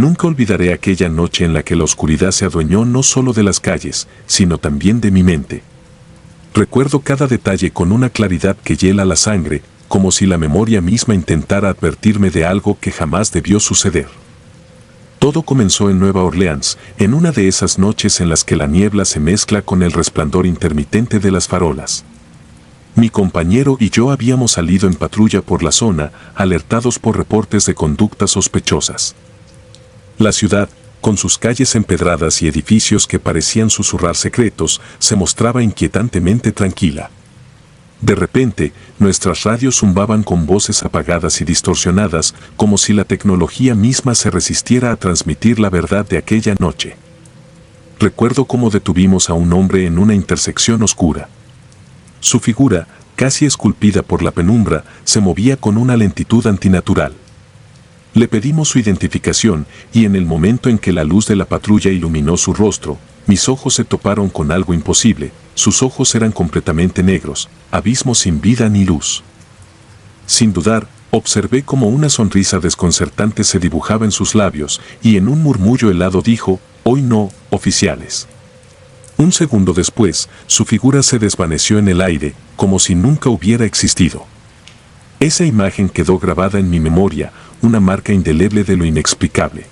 Nunca olvidaré aquella noche en la que la oscuridad se adueñó no solo de las calles, sino también de mi mente. Recuerdo cada detalle con una claridad que hiela la sangre, como si la memoria misma intentara advertirme de algo que jamás debió suceder. Todo comenzó en Nueva Orleans, en una de esas noches en las que la niebla se mezcla con el resplandor intermitente de las farolas. Mi compañero y yo habíamos salido en patrulla por la zona, alertados por reportes de conductas sospechosas. La ciudad, con sus calles empedradas y edificios que parecían susurrar secretos, se mostraba inquietantemente tranquila. De repente, nuestras radios zumbaban con voces apagadas y distorsionadas, como si la tecnología misma se resistiera a transmitir la verdad de aquella noche. Recuerdo cómo detuvimos a un hombre en una intersección oscura. Su figura, casi esculpida por la penumbra, se movía con una lentitud antinatural. Le pedimos su identificación y en el momento en que la luz de la patrulla iluminó su rostro, mis ojos se toparon con algo imposible. Sus ojos eran completamente negros, abismos sin vida ni luz. Sin dudar, observé cómo una sonrisa desconcertante se dibujaba en sus labios y en un murmullo helado dijo, «Hoy no, oficiales». Un segundo después, su figura se desvaneció en el aire, como si nunca hubiera existido. Esa imagen quedó grabada en mi memoria, una marca indeleble de lo inexplicable.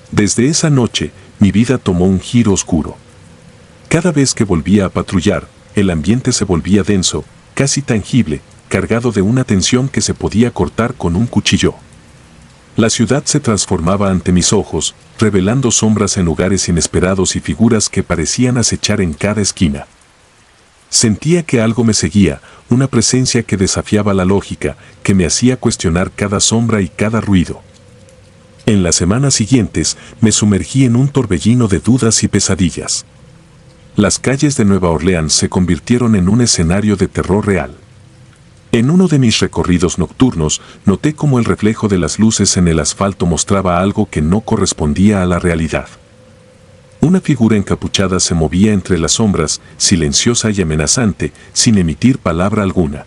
Desde esa noche, mi vida tomó un giro oscuro. Cada vez que volvía a patrullar, el ambiente se volvía denso, casi tangible, cargado de una tensión que se podía cortar con un cuchillo. La ciudad se transformaba ante mis ojos, revelando sombras en lugares inesperados y figuras que parecían acechar en cada esquina. Sentía que algo me seguía, una presencia que desafiaba la lógica, que me hacía cuestionar cada sombra y cada ruido. En las semanas siguientes, me sumergí en un torbellino de dudas y pesadillas. Las calles de Nueva Orleans se convirtieron en un escenario de terror real. En uno de mis recorridos nocturnos, noté cómo el reflejo de las luces en el asfalto mostraba algo que no correspondía a la realidad. Una figura encapuchada se movía entre las sombras, silenciosa y amenazante, sin emitir palabra alguna.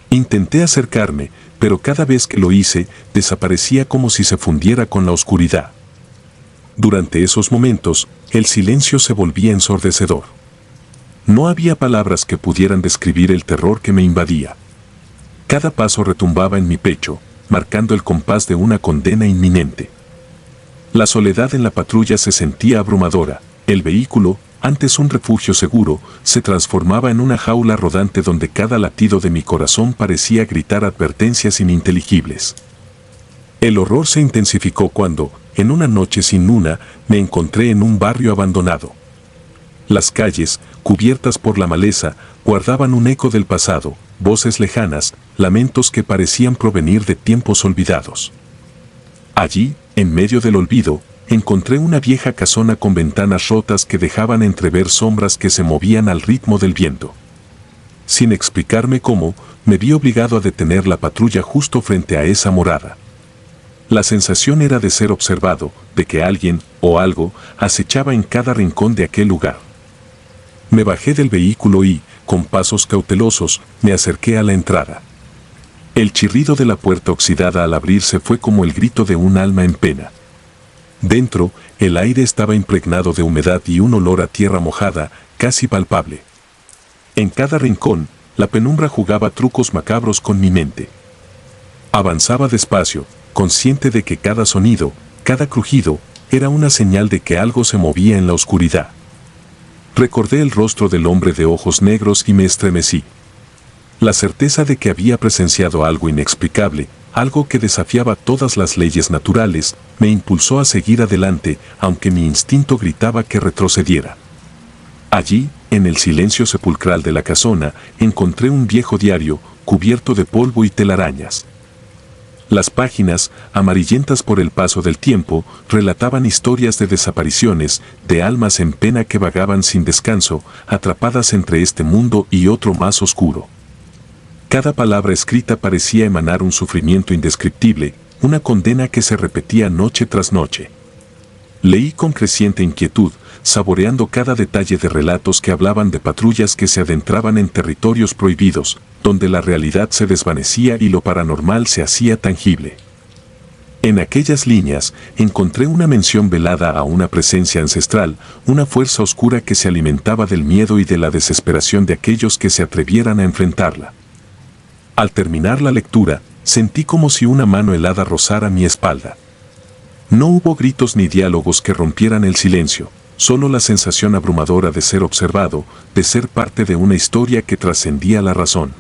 Intenté acercarme, pero cada vez que lo hice, desaparecía como si se fundiera con la oscuridad. Durante esos momentos, el silencio se volvía ensordecedor. No había palabras que pudieran describir el terror que me invadía. Cada paso retumbaba en mi pecho, marcando el compás de una condena inminente. La soledad en la patrulla se sentía abrumadora. El vehículo, antes un refugio seguro, se transformaba en una jaula rodante donde cada latido de mi corazón parecía gritar advertencias ininteligibles. El horror se intensificó cuando, en una noche sin luna, me encontré en un barrio abandonado. Las calles, cubiertas por la maleza, guardaban un eco del pasado, voces lejanas, lamentos que parecían provenir de tiempos olvidados. Allí, en medio del olvido, encontré una vieja casona con ventanas rotas que dejaban entrever sombras que se movían al ritmo del viento. Sin explicarme cómo, me vi obligado a detener la patrulla justo frente a esa morada. La sensación era de ser observado, de que alguien, o algo, acechaba en cada rincón de aquel lugar. Me bajé del vehículo y, con pasos cautelosos, me acerqué a la entrada. El chirrido de la puerta oxidada al abrirse fue como el grito de un alma en pena. Dentro, el aire estaba impregnado de humedad y un olor a tierra mojada, casi palpable. En cada rincón, la penumbra jugaba trucos macabros con mi mente. Avanzaba despacio, consciente de que cada sonido, cada crujido, era una señal de que algo se movía en la oscuridad. Recordé el rostro del hombre de ojos negros y me estremecí. La certeza de que había presenciado algo inexplicable, algo que desafiaba todas las leyes naturales, me impulsó a seguir adelante, aunque mi instinto gritaba que retrocediera. Allí, en el silencio sepulcral de la casona, encontré un viejo diario, cubierto de polvo y telarañas. Las páginas, amarillentas por el paso del tiempo, relataban historias de desapariciones, de almas en pena que vagaban sin descanso, atrapadas entre este mundo y otro más oscuro. Cada palabra escrita parecía emanar un sufrimiento indescriptible, una condena que se repetía noche tras noche. Leí con creciente inquietud, saboreando cada detalle de relatos que hablaban de patrullas que se adentraban en territorios prohibidos, donde la realidad se desvanecía y lo paranormal se hacía tangible. En aquellas líneas encontré una mención velada a una presencia ancestral, una fuerza oscura que se alimentaba del miedo y de la desesperación de aquellos que se atrevieran a enfrentarla. Al terminar la lectura, sentí como si una mano helada rozara mi espalda. No hubo gritos ni diálogos que rompieran el silencio, solo la sensación abrumadora de ser observado, de ser parte de una historia que trascendía la razón.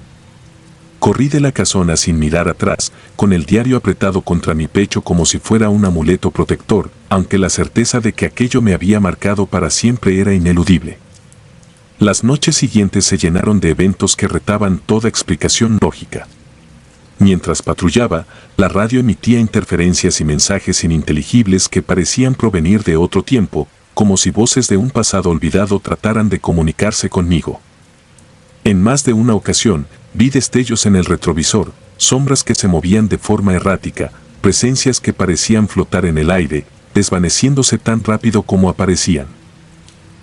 Corrí de la casona sin mirar atrás, con el diario apretado contra mi pecho como si fuera un amuleto protector, aunque la certeza de que aquello me había marcado para siempre era ineludible. Las noches siguientes se llenaron de eventos que retaban toda explicación lógica. Mientras patrullaba, la radio emitía interferencias y mensajes ininteligibles que parecían provenir de otro tiempo, como si voces de un pasado olvidado trataran de comunicarse conmigo. En más de una ocasión, vi destellos en el retrovisor, sombras que se movían de forma errática, presencias que parecían flotar en el aire, desvaneciéndose tan rápido como aparecían.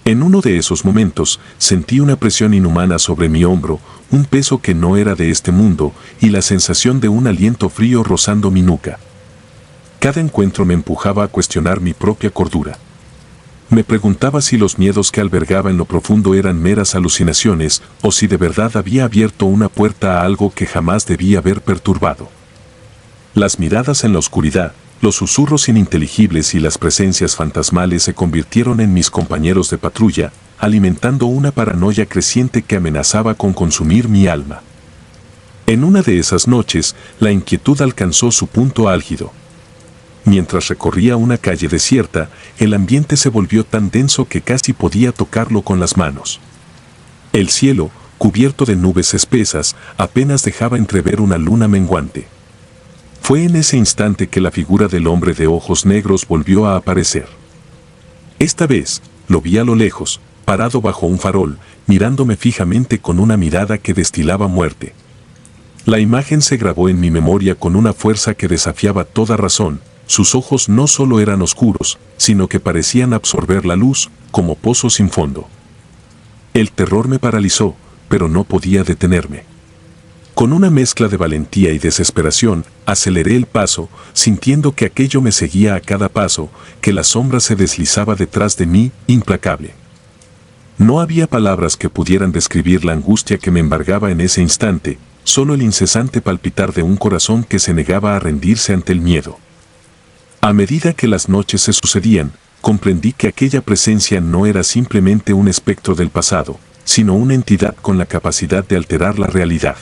En uno de esos momentos, sentí una presión inhumana sobre mi hombro, un peso que no era de este mundo, y la sensación de un aliento frío rozando mi nuca. Cada encuentro me empujaba a cuestionar mi propia cordura. Me preguntaba si los miedos que albergaba en lo profundo eran meras alucinaciones, o si de verdad había abierto una puerta a algo que jamás debía haber perturbado. Las miradas en la oscuridad, los susurros ininteligibles y las presencias fantasmales se convirtieron en mis compañeros de patrulla, alimentando una paranoia creciente que amenazaba con consumir mi alma. En una de esas noches, la inquietud alcanzó su punto álgido. Mientras recorría una calle desierta, el ambiente se volvió tan denso que casi podía tocarlo con las manos. El cielo, cubierto de nubes espesas, apenas dejaba entrever una luna menguante. Fue en ese instante que la figura del hombre de ojos negros volvió a aparecer. Esta vez, lo vi a lo lejos, parado bajo un farol, mirándome fijamente con una mirada que destilaba muerte. La imagen se grabó en mi memoria con una fuerza que desafiaba toda razón. Sus ojos no solo eran oscuros, sino que parecían absorber la luz, como pozos sin fondo. El terror me paralizó, pero no podía detenerme. Con una mezcla de valentía y desesperación, aceleré el paso, sintiendo que aquello me seguía a cada paso, que la sombra se deslizaba detrás de mí, implacable. No había palabras que pudieran describir la angustia que me embargaba en ese instante, solo el incesante palpitar de un corazón que se negaba a rendirse ante el miedo. A medida que las noches se sucedían, comprendí que aquella presencia no era simplemente un espectro del pasado, sino una entidad con la capacidad de alterar la realidad.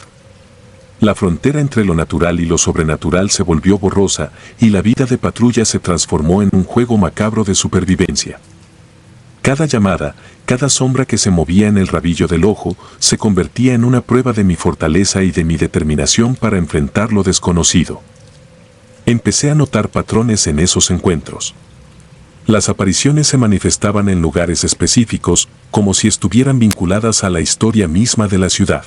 La frontera entre lo natural y lo sobrenatural se volvió borrosa y la vida de patrulla se transformó en un juego macabro de supervivencia. Cada llamada, cada sombra que se movía en el rabillo del ojo, se convertía en una prueba de mi fortaleza y de mi determinación para enfrentar lo desconocido. Empecé a notar patrones en esos encuentros. Las apariciones se manifestaban en lugares específicos, como si estuvieran vinculadas a la historia misma de la ciudad.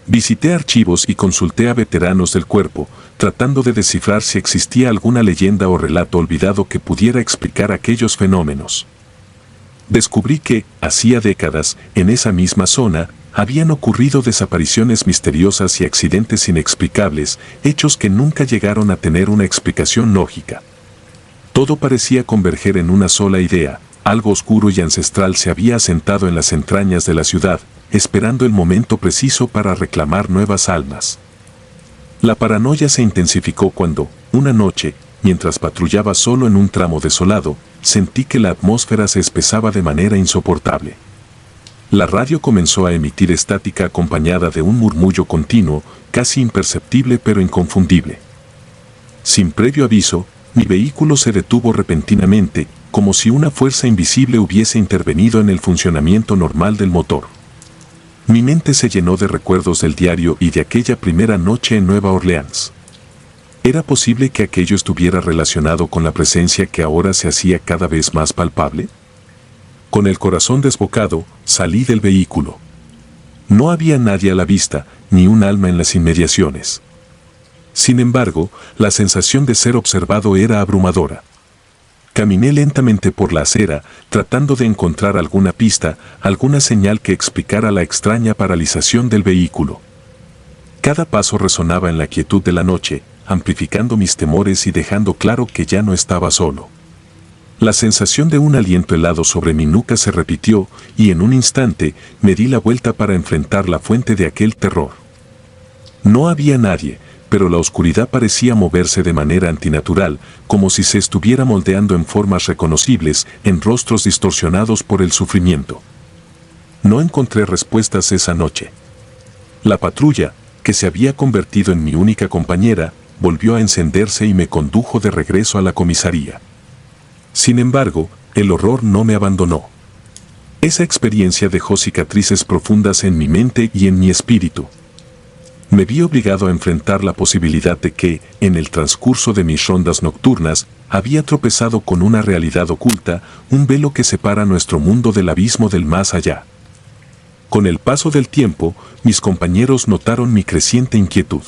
Visité archivos y consulté a veteranos del cuerpo, tratando de descifrar si existía alguna leyenda o relato olvidado que pudiera explicar aquellos fenómenos. Descubrí que, hacía décadas, en esa misma zona, habían ocurrido desapariciones misteriosas y accidentes inexplicables, hechos que nunca llegaron a tener una explicación lógica. Todo parecía converger en una sola idea: algo oscuro y ancestral se había asentado en las entrañas de la ciudad, esperando el momento preciso para reclamar nuevas almas. La paranoia se intensificó cuando, una noche, mientras patrullaba solo en un tramo desolado, sentí que la atmósfera se espesaba de manera insoportable. La radio comenzó a emitir estática acompañada de un murmullo continuo, casi imperceptible pero inconfundible. Sin previo aviso, mi vehículo se detuvo repentinamente, como si una fuerza invisible hubiese intervenido en el funcionamiento normal del motor. Mi mente se llenó de recuerdos del diario y de aquella primera noche en Nueva Orleans. ¿Era posible que aquello estuviera relacionado con la presencia que ahora se hacía cada vez más palpable? Con el corazón desbocado, salí del vehículo. No había nadie a la vista, ni un alma en las inmediaciones. Sin embargo, la sensación de ser observado era abrumadora. Caminé lentamente por la acera, tratando de encontrar alguna pista, alguna señal que explicara la extraña paralización del vehículo. Cada paso resonaba en la quietud de la noche, amplificando mis temores y dejando claro que ya no estaba solo. La sensación de un aliento helado sobre mi nuca se repitió y en un instante me di la vuelta para enfrentar la fuente de aquel terror. No había nadie, pero la oscuridad parecía moverse de manera antinatural, como si se estuviera moldeando en formas reconocibles, en rostros distorsionados por el sufrimiento. No encontré respuestas esa noche. La patrulla, que se había convertido en mi única compañera, volvió a encenderse y me condujo de regreso a la comisaría. Sin embargo, el horror no me abandonó. Esa experiencia dejó cicatrices profundas en mi mente y en mi espíritu. Me vi obligado a enfrentar la posibilidad de que, en el transcurso de mis rondas nocturnas, había tropezado con una realidad oculta, un velo que separa nuestro mundo del abismo del más allá. Con el paso del tiempo, mis compañeros notaron mi creciente inquietud.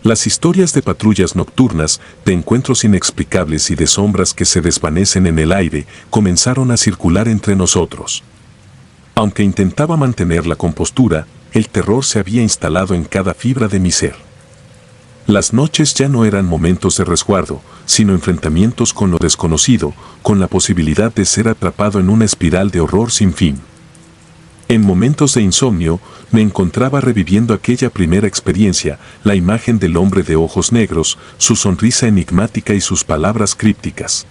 Las historias de patrullas nocturnas, de encuentros inexplicables y de sombras que se desvanecen en el aire, comenzaron a circular entre nosotros. Aunque intentaba mantener la compostura, el terror se había instalado en cada fibra de mi ser. Las noches ya no eran momentos de resguardo, sino enfrentamientos con lo desconocido, con la posibilidad de ser atrapado en una espiral de horror sin fin. En momentos de insomnio, me encontraba reviviendo aquella primera experiencia, la imagen del hombre de ojos negros, su sonrisa enigmática y sus palabras crípticas.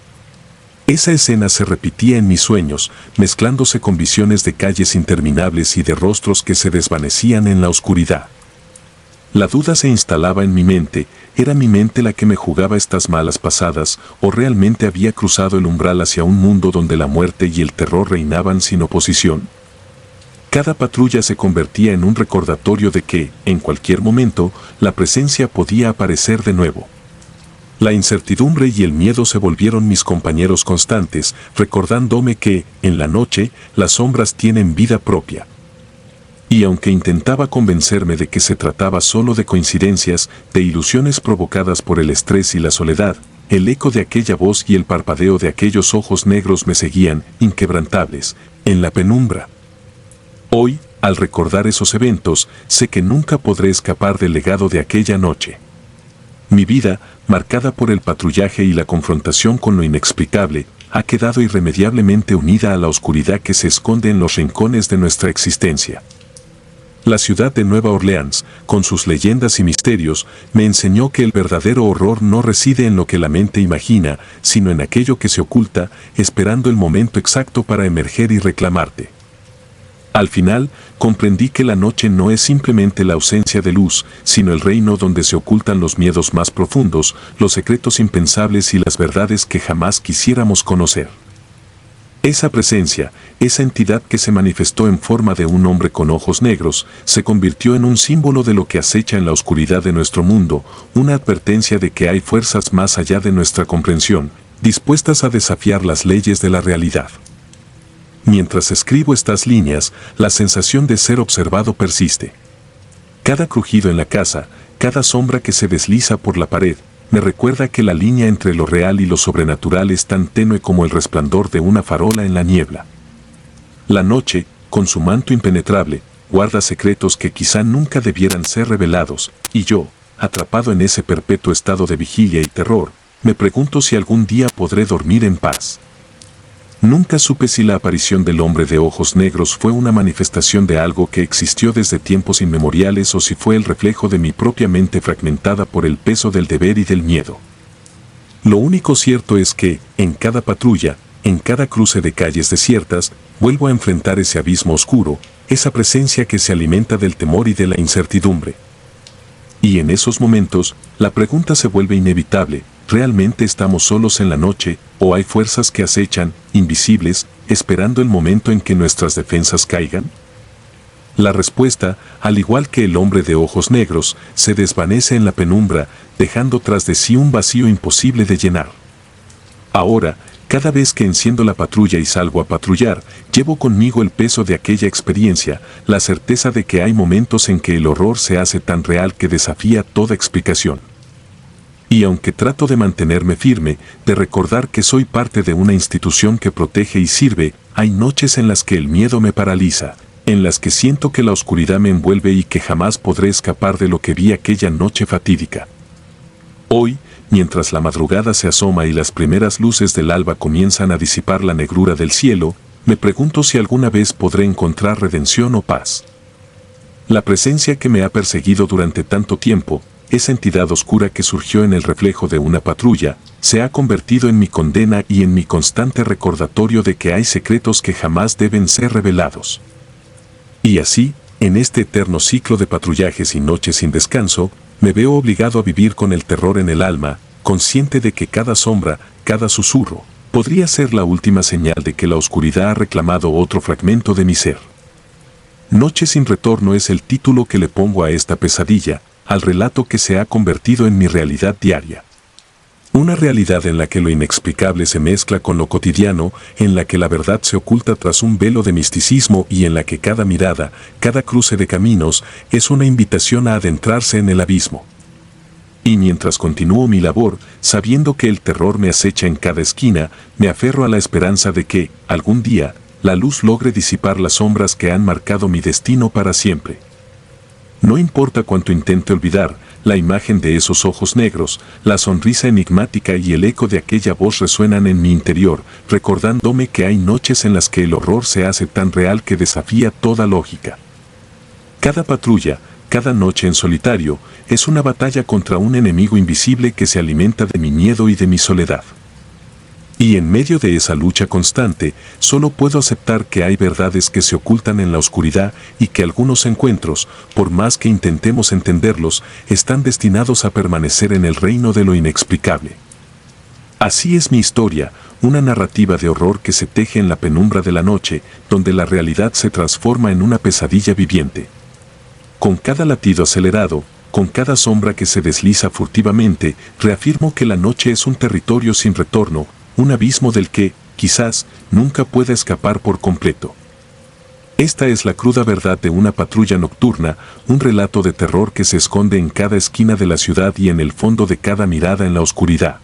Esa escena se repetía en mis sueños, mezclándose con visiones de calles interminables y de rostros que se desvanecían en la oscuridad. La duda se instalaba en mi mente, ¿era mi mente la que me jugaba estas malas pasadas, o realmente había cruzado el umbral hacia un mundo donde la muerte y el terror reinaban sin oposición? Cada patrulla se convertía en un recordatorio de que, en cualquier momento, la presencia podía aparecer de nuevo. La incertidumbre y el miedo se volvieron mis compañeros constantes, recordándome que, en la noche, las sombras tienen vida propia. Y aunque intentaba convencerme de que se trataba solo de coincidencias, de ilusiones provocadas por el estrés y la soledad, el eco de aquella voz y el parpadeo de aquellos ojos negros me seguían, inquebrantables, en la penumbra. Hoy, al recordar esos eventos, sé que nunca podré escapar del legado de aquella noche. Mi vida, marcada por el patrullaje y la confrontación con lo inexplicable, ha quedado irremediablemente unida a la oscuridad que se esconde en los rincones de nuestra existencia. La ciudad de Nueva Orleans, con sus leyendas y misterios, me enseñó que el verdadero horror no reside en lo que la mente imagina, sino en aquello que se oculta, esperando el momento exacto para emerger y reclamarte. Al final, comprendí que la noche no es simplemente la ausencia de luz, sino el reino donde se ocultan los miedos más profundos, los secretos impensables y las verdades que jamás quisiéramos conocer. Esa presencia, esa entidad que se manifestó en forma de un hombre con ojos negros, se convirtió en un símbolo de lo que acecha en la oscuridad de nuestro mundo, una advertencia de que hay fuerzas más allá de nuestra comprensión, dispuestas a desafiar las leyes de la realidad. Mientras escribo estas líneas, la sensación de ser observado persiste. Cada crujido en la casa, cada sombra que se desliza por la pared, me recuerda que la línea entre lo real y lo sobrenatural es tan tenue como el resplandor de una farola en la niebla. La noche, con su manto impenetrable, guarda secretos que quizá nunca debieran ser revelados, y yo, atrapado en ese perpetuo estado de vigilia y terror, me pregunto si algún día podré dormir en paz. Nunca supe si la aparición del hombre de ojos negros fue una manifestación de algo que existió desde tiempos inmemoriales o si fue el reflejo de mi propia mente fragmentada por el peso del deber y del miedo. Lo único cierto es que, en cada patrulla, en cada cruce de calles desiertas, vuelvo a enfrentar ese abismo oscuro, esa presencia que se alimenta del temor y de la incertidumbre. Y en esos momentos, la pregunta se vuelve inevitable: ¿realmente estamos solos en la noche, o hay fuerzas que acechan, invisibles, esperando el momento en que nuestras defensas caigan? La respuesta, al igual que el hombre de ojos negros, se desvanece en la penumbra, dejando tras de sí un vacío imposible de llenar. Ahora, cada vez que enciendo la patrulla y salgo a patrullar, llevo conmigo el peso de aquella experiencia, la certeza de que hay momentos en que el horror se hace tan real que desafía toda explicación. Y aunque trato de mantenerme firme, de recordar que soy parte de una institución que protege y sirve, hay noches en las que el miedo me paraliza, en las que siento que la oscuridad me envuelve y que jamás podré escapar de lo que vi aquella noche fatídica. Hoy, mientras la madrugada se asoma y las primeras luces del alba comienzan a disipar la negrura del cielo, me pregunto si alguna vez podré encontrar redención o paz. La presencia que me ha perseguido durante tanto tiempo, esa entidad oscura que surgió en el reflejo de una patrulla, se ha convertido en mi condena y en mi constante recordatorio de que hay secretos que jamás deben ser revelados. Y así, en este eterno ciclo de patrullajes y noches sin descanso, me veo obligado a vivir con el terror en el alma, consciente de que cada sombra, cada susurro, podría ser la última señal de que la oscuridad ha reclamado otro fragmento de mi ser. Noche sin retorno es el título que le pongo a esta pesadilla, al relato que se ha convertido en mi realidad diaria. Una realidad en la que lo inexplicable se mezcla con lo cotidiano, en la que la verdad se oculta tras un velo de misticismo y en la que cada mirada, cada cruce de caminos, es una invitación a adentrarse en el abismo. Y mientras continúo mi labor, sabiendo que el terror me acecha en cada esquina, me aferro a la esperanza de que, algún día, la luz logre disipar las sombras que han marcado mi destino para siempre. No importa cuánto intente olvidar, la imagen de esos ojos negros, la sonrisa enigmática y el eco de aquella voz resuenan en mi interior, recordándome que hay noches en las que el horror se hace tan real que desafía toda lógica. Cada patrulla, cada noche en solitario, es una batalla contra un enemigo invisible que se alimenta de mi miedo y de mi soledad. Y en medio de esa lucha constante, solo puedo aceptar que hay verdades que se ocultan en la oscuridad y que algunos encuentros, por más que intentemos entenderlos, están destinados a permanecer en el reino de lo inexplicable. Así es mi historia, una narrativa de horror que se teje en la penumbra de la noche, donde la realidad se transforma en una pesadilla viviente. Con cada latido acelerado, con cada sombra que se desliza furtivamente, reafirmo que la noche es un territorio sin retorno, un abismo del que, quizás, nunca pueda escapar por completo. Esta es la cruda verdad de una patrulla nocturna, un relato de terror que se esconde en cada esquina de la ciudad y en el fondo de cada mirada en la oscuridad.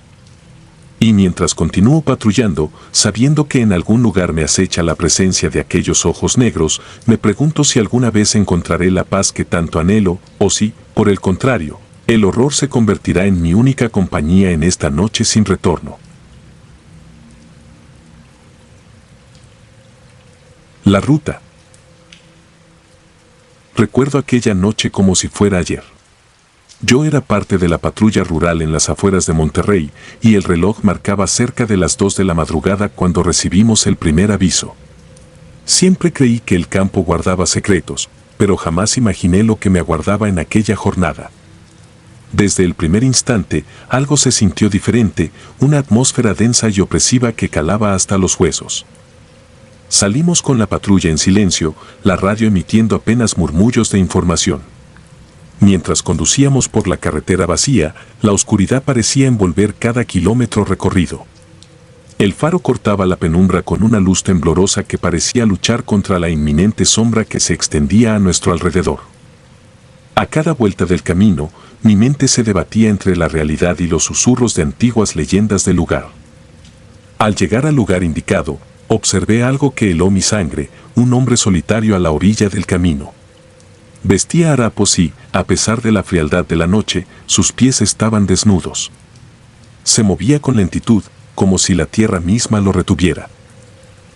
Y mientras continúo patrullando, sabiendo que en algún lugar me acecha la presencia de aquellos ojos negros, me pregunto si alguna vez encontraré la paz que tanto anhelo, o si, por el contrario, el horror se convertirá en mi única compañía en esta noche sin retorno. La ruta. Recuerdo aquella noche como si fuera ayer. Yo era parte de la patrulla rural en las afueras de Monterrey y el reloj marcaba cerca de las 2 de la madrugada cuando recibimos el primer aviso. Siempre creí que el campo guardaba secretos, pero jamás imaginé lo que me aguardaba en aquella jornada. Desde el primer instante, algo se sintió diferente, una atmósfera densa y opresiva que calaba hasta los huesos. Salimos con la patrulla en silencio, la radio emitiendo apenas murmullos de información. Mientras conducíamos por la carretera vacía, la oscuridad parecía envolver cada kilómetro recorrido. El faro cortaba la penumbra con una luz temblorosa que parecía luchar contra la inminente sombra que se extendía a nuestro alrededor. A cada vuelta del camino, mi mente se debatía entre la realidad y los susurros de antiguas leyendas del lugar. Al llegar al lugar indicado, observé algo que heló mi sangre, un hombre solitario a la orilla del camino. Vestía harapos y, a pesar de la frialdad de la noche, sus pies estaban desnudos. Se movía con lentitud, como si la tierra misma lo retuviera.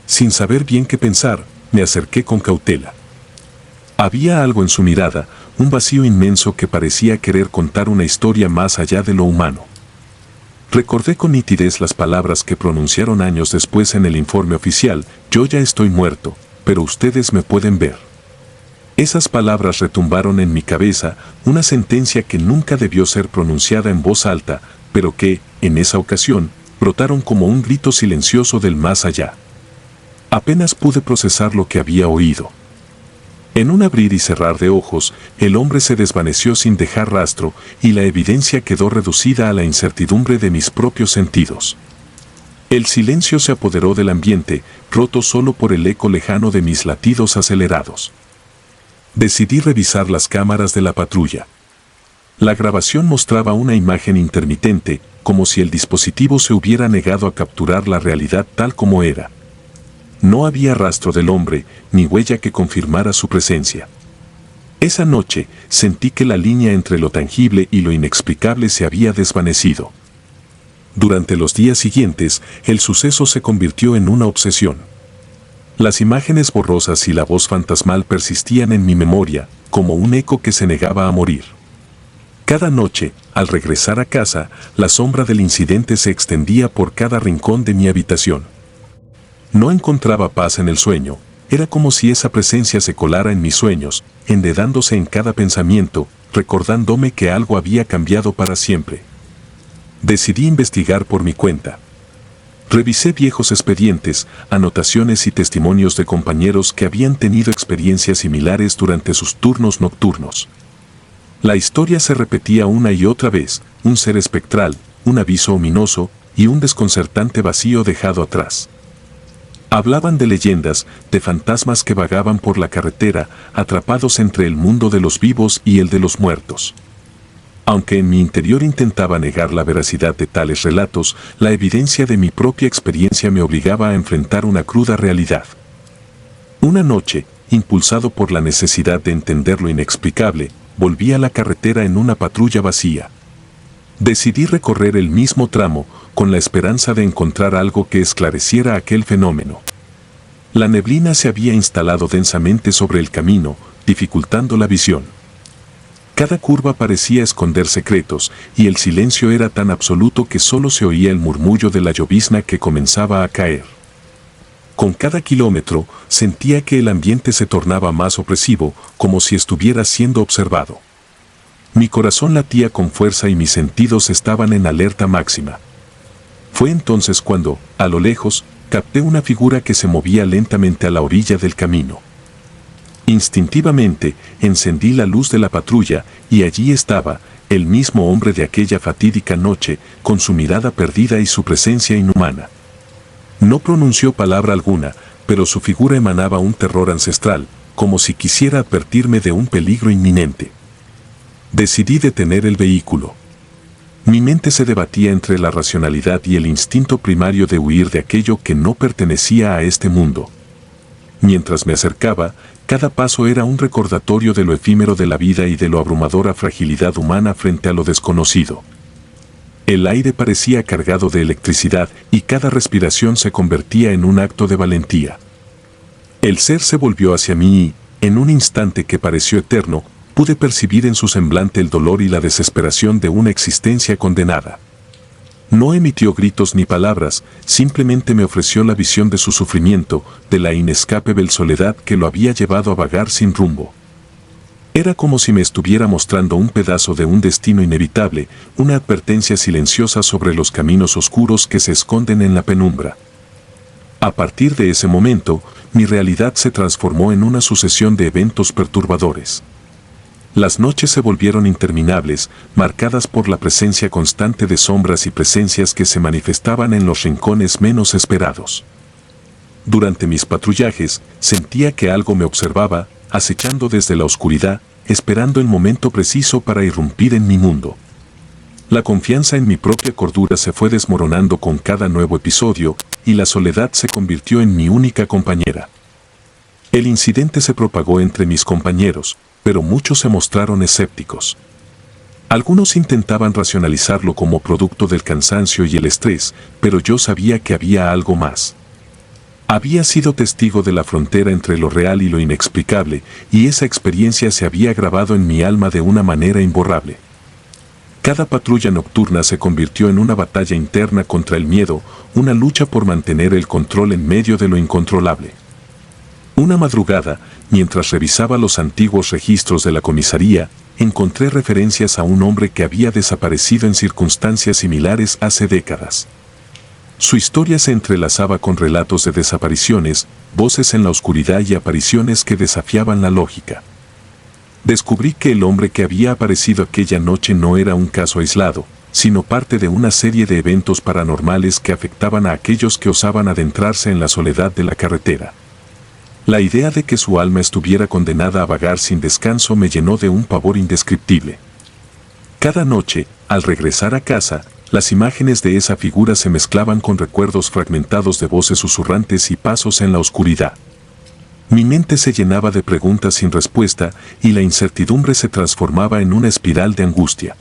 Sin saber bien qué pensar, me acerqué con cautela. Había algo en su mirada, un vacío inmenso que parecía querer contar una historia más allá de lo humano. Recordé con nitidez las palabras que pronunciaron años después en el informe oficial: yo ya estoy muerto, pero ustedes me pueden ver. Esas palabras retumbaron en mi cabeza, una sentencia que nunca debió ser pronunciada en voz alta, pero que, en esa ocasión, brotaron como un grito silencioso del más allá. Apenas pude procesar lo que había oído. En un abrir y cerrar de ojos, el hombre se desvaneció sin dejar rastro, y la evidencia quedó reducida a la incertidumbre de mis propios sentidos. El silencio se apoderó del ambiente, roto solo por el eco lejano de mis latidos acelerados. Decidí revisar las cámaras de la patrulla. La grabación mostraba una imagen intermitente, como si el dispositivo se hubiera negado a capturar la realidad tal como era. No había rastro del hombre, ni huella que confirmara su presencia. Esa noche sentí que la línea entre lo tangible y lo inexplicable se había desvanecido. Durante los días siguientes, el suceso se convirtió en una obsesión. Las imágenes borrosas y la voz fantasmal persistían en mi memoria, como un eco que se negaba a morir. Cada noche, al regresar a casa, la sombra del incidente se extendía por cada rincón de mi habitación. No encontraba paz en el sueño, era como si esa presencia se colara en mis sueños, enredándose en cada pensamiento, recordándome que algo había cambiado para siempre. Decidí investigar por mi cuenta. Revisé viejos expedientes, anotaciones y testimonios de compañeros que habían tenido experiencias similares durante sus turnos nocturnos. La historia se repetía una y otra vez, un ser espectral, un aviso ominoso y un desconcertante vacío dejado atrás. Hablaban de leyendas, de fantasmas que vagaban por la carretera, atrapados entre el mundo de los vivos y el de los muertos. Aunque en mi interior intentaba negar la veracidad de tales relatos, la evidencia de mi propia experiencia me obligaba a enfrentar una cruda realidad. Una noche, impulsado por la necesidad de entender lo inexplicable, volví a la carretera en una patrulla vacía. Decidí recorrer el mismo tramo, con la esperanza de encontrar algo que esclareciera aquel fenómeno. La neblina se había instalado densamente sobre el camino, dificultando la visión. Cada curva parecía esconder secretos, y el silencio era tan absoluto que solo se oía el murmullo de la llovizna que comenzaba a caer. Con cada kilómetro, sentía que el ambiente se tornaba más opresivo, como si estuviera siendo observado. Mi corazón latía con fuerza y mis sentidos estaban en alerta máxima. Fue entonces cuando, a lo lejos, capté una figura que se movía lentamente a la orilla del camino. Instintivamente, encendí la luz de la patrulla, y allí estaba, el mismo hombre de aquella fatídica noche, con su mirada perdida y su presencia inhumana. No pronunció palabra alguna, pero su figura emanaba un terror ancestral, como si quisiera advertirme de un peligro inminente. Decidí detener el vehículo. Mi mente se debatía entre la racionalidad y el instinto primario de huir de aquello que no pertenecía a este mundo. Mientras me acercaba, cada paso era un recordatorio de lo efímero de la vida y de lo abrumadora fragilidad humana frente a lo desconocido. El aire parecía cargado de electricidad y cada respiración se convertía en un acto de valentía. El ser se volvió hacia mí y, en un instante que pareció eterno, pude percibir en su semblante el dolor y la desesperación de una existencia condenada. No emitió gritos ni palabras, simplemente me ofreció la visión de su sufrimiento, de la inescapable soledad que lo había llevado a vagar sin rumbo. Era como si me estuviera mostrando un pedazo de un destino inevitable, una advertencia silenciosa sobre los caminos oscuros que se esconden en la penumbra. A partir de ese momento, mi realidad se transformó en una sucesión de eventos perturbadores. Las noches se volvieron interminables, marcadas por la presencia constante de sombras y presencias que se manifestaban en los rincones menos esperados. Durante mis patrullajes, sentía que algo me observaba, acechando desde la oscuridad, esperando el momento preciso para irrumpir en mi mundo. La confianza en mi propia cordura se fue desmoronando con cada nuevo episodio, y la soledad se convirtió en mi única compañera. El incidente se propagó entre mis compañeros, pero muchos se mostraron escépticos. Algunos intentaban racionalizarlo como producto del cansancio y el estrés, pero yo sabía que había algo más. Había sido testigo de la frontera entre lo real y lo inexplicable, y esa experiencia se había grabado en mi alma de una manera imborrable. Cada patrulla nocturna se convirtió en una batalla interna contra el miedo, una lucha por mantener el control en medio de lo incontrolable. Una madrugada, mientras revisaba los antiguos registros de la comisaría, encontré referencias a un hombre que había desaparecido en circunstancias similares hace décadas. Su historia se entrelazaba con relatos de desapariciones, voces en la oscuridad y apariciones que desafiaban la lógica. Descubrí que el hombre que había aparecido aquella noche no era un caso aislado, sino parte de una serie de eventos paranormales que afectaban a aquellos que osaban adentrarse en la soledad de la carretera. La idea de que su alma estuviera condenada a vagar sin descanso me llenó de un pavor indescriptible. Cada noche, al regresar a casa, las imágenes de esa figura se mezclaban con recuerdos fragmentados de voces susurrantes y pasos en la oscuridad. Mi mente se llenaba de preguntas sin respuesta y la incertidumbre se transformaba en una espiral de angustia.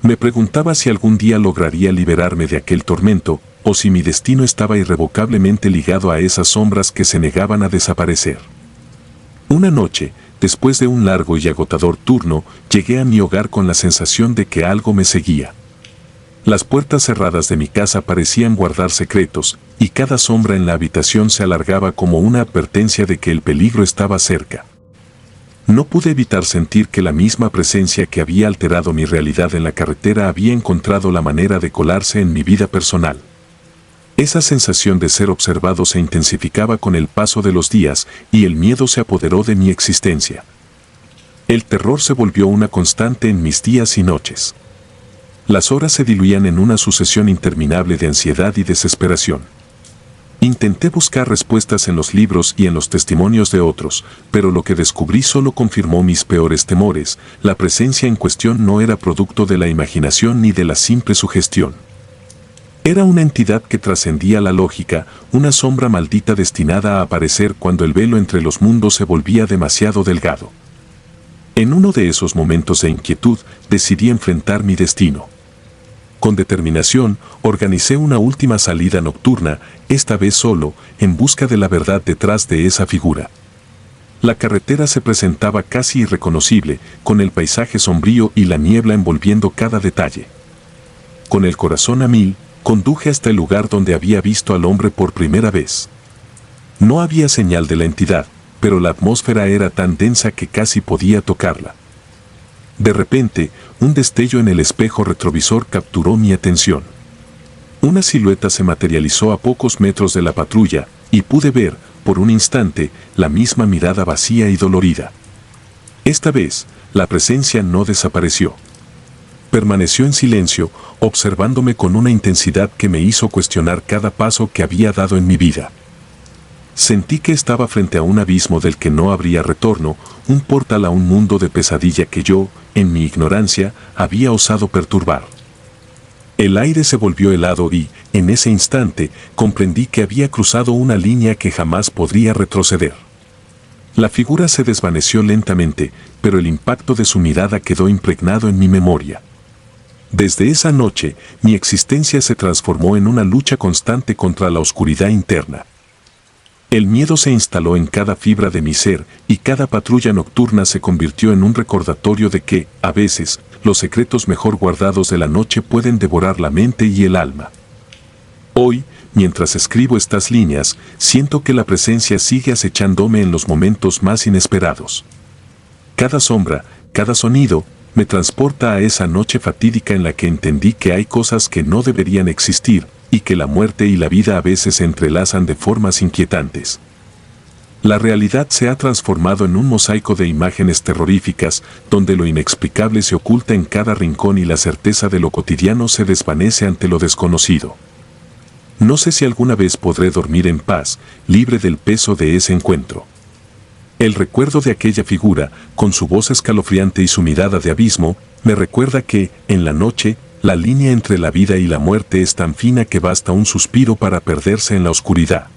Me preguntaba si algún día lograría liberarme de aquel tormento o si mi destino estaba irrevocablemente ligado a esas sombras que se negaban a desaparecer. Una noche, después de un largo y agotador turno, llegué a mi hogar con la sensación de que algo me seguía. Las puertas cerradas de mi casa parecían guardar secretos, y cada sombra en la habitación se alargaba como una advertencia de que el peligro estaba cerca. No pude evitar sentir que la misma presencia que había alterado mi realidad en la carretera había encontrado la manera de colarse en mi vida personal. Esa sensación de ser observado se intensificaba con el paso de los días y el miedo se apoderó de mi existencia. El terror se volvió una constante en mis días y noches. Las horas se diluían en una sucesión interminable de ansiedad y desesperación. Intenté buscar respuestas en los libros y en los testimonios de otros, pero lo que descubrí solo confirmó mis peores temores. La presencia en cuestión no era producto de la imaginación ni de la simple sugestión. Era una entidad que trascendía la lógica, una sombra maldita destinada a aparecer cuando el velo entre los mundos se volvía demasiado delgado. En uno de esos momentos de inquietud, decidí enfrentar mi destino. Con determinación, organicé una última salida nocturna, esta vez solo, en busca de la verdad detrás de esa figura. La carretera se presentaba casi irreconocible, con el paisaje sombrío y la niebla envolviendo cada detalle. Con el corazón a mil, conduje hasta el lugar donde había visto al hombre por primera vez. No había señal de la entidad, pero la atmósfera era tan densa que casi podía tocarla. De repente, un destello en el espejo retrovisor capturó mi atención. Una silueta se materializó a pocos metros de la patrulla, y pude ver, por un instante, la misma mirada vacía y dolorida. Esta vez, la presencia no desapareció. Permaneció en silencio, observándome con una intensidad que me hizo cuestionar cada paso que había dado en mi vida. Sentí que estaba frente a un abismo del que no habría retorno, un portal a un mundo de pesadilla que yo, en mi ignorancia, había osado perturbar. El aire se volvió helado y, en ese instante, comprendí que había cruzado una línea que jamás podría retroceder. La figura se desvaneció lentamente, pero el impacto de su mirada quedó impregnado en mi memoria. Desde esa noche, mi existencia se transformó en una lucha constante contra la oscuridad interna. El miedo se instaló en cada fibra de mi ser y cada patrulla nocturna se convirtió en un recordatorio de que, a veces, los secretos mejor guardados de la noche pueden devorar la mente y el alma. Hoy, mientras escribo estas líneas, siento que la presencia sigue acechándome en los momentos más inesperados. Cada sombra, cada sonido, me transporta a esa noche fatídica en la que entendí que hay cosas que no deberían existir, y que la muerte y la vida a veces se entrelazan de formas inquietantes. La realidad se ha transformado en un mosaico de imágenes terroríficas, donde lo inexplicable se oculta en cada rincón y la certeza de lo cotidiano se desvanece ante lo desconocido. No sé si alguna vez podré dormir en paz, libre del peso de ese encuentro. El recuerdo de aquella figura, con su voz escalofriante y su mirada de abismo, me recuerda que, en la noche, la línea entre la vida y la muerte es tan fina que basta un suspiro para perderse en la oscuridad.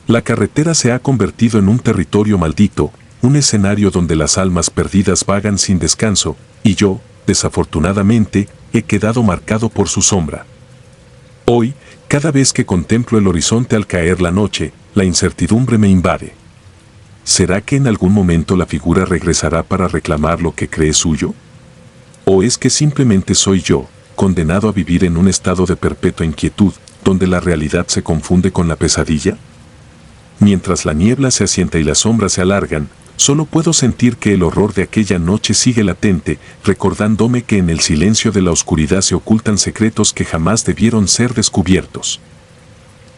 La carretera se ha convertido en un territorio maldito, un escenario donde las almas perdidas vagan sin descanso, y yo, desafortunadamente, he quedado marcado por su sombra. Hoy, cada vez que contemplo el horizonte al caer la noche, la incertidumbre me invade. ¿Será que en algún momento la figura regresará para reclamar lo que cree suyo? ¿O es que simplemente soy yo, condenado a vivir en un estado de perpetua inquietud, donde la realidad se confunde con la pesadilla? Mientras la niebla se asienta y las sombras se alargan, solo puedo sentir que el horror de aquella noche sigue latente, recordándome que en el silencio de la oscuridad se ocultan secretos que jamás debieron ser descubiertos.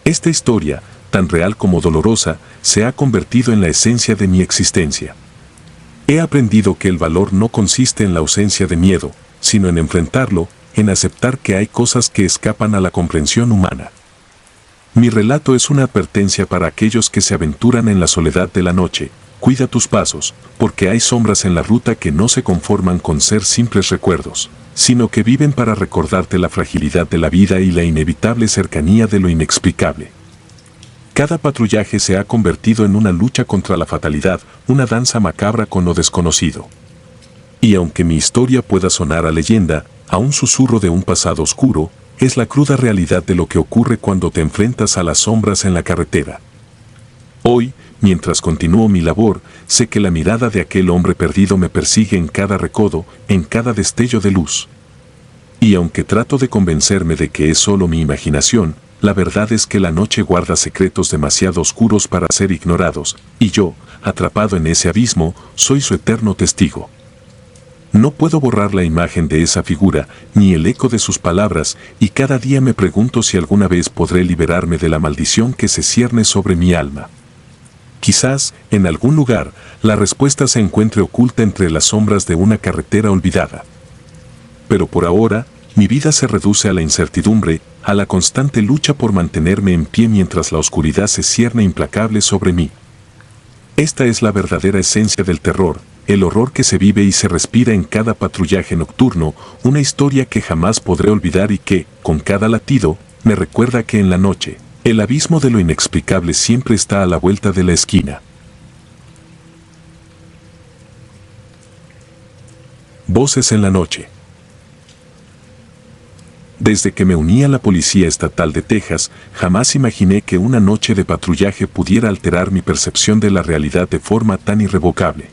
Esta historia, tan real como dolorosa, se ha convertido en la esencia de mi existencia. He aprendido que el valor no consiste en la ausencia de miedo, sino en enfrentarlo, en aceptar que hay cosas que escapan a la comprensión humana. Mi relato es una advertencia para aquellos que se aventuran en la soledad de la noche. Cuida tus pasos, porque hay sombras en la ruta que no se conforman con ser simples recuerdos, sino que viven para recordarte la fragilidad de la vida y la inevitable cercanía de lo inexplicable. Cada patrullaje se ha convertido en una lucha contra la fatalidad, una danza macabra con lo desconocido. Y aunque mi historia pueda sonar a leyenda, a un susurro de un pasado oscuro, es la cruda realidad de lo que ocurre cuando te enfrentas a las sombras en la carretera. Hoy, mientras continúo mi labor, sé que la mirada de aquel hombre perdido me persigue en cada recodo, en cada destello de luz. Y aunque trato de convencerme de que es solo mi imaginación, la verdad es que la noche guarda secretos demasiado oscuros para ser ignorados, y yo, atrapado en ese abismo, soy su eterno testigo. No puedo borrar la imagen de esa figura, ni el eco de sus palabras, y cada día me pregunto si alguna vez podré liberarme de la maldición que se cierne sobre mi alma. Quizás, en algún lugar, la respuesta se encuentre oculta entre las sombras de una carretera olvidada. Pero por ahora, mi vida se reduce a la incertidumbre, a la constante lucha por mantenerme en pie mientras la oscuridad se cierne implacable sobre mí. Esta es la verdadera esencia del terror, el horror que se vive y se respira en cada patrullaje nocturno, una historia que jamás podré olvidar y que, con cada latido, me recuerda que en la noche, el abismo de lo inexplicable siempre está a la vuelta de la esquina. Voces en la noche. Desde que me uní a la Policía Estatal de Texas, jamás imaginé que una noche de patrullaje pudiera alterar mi percepción de la realidad de forma tan irrevocable.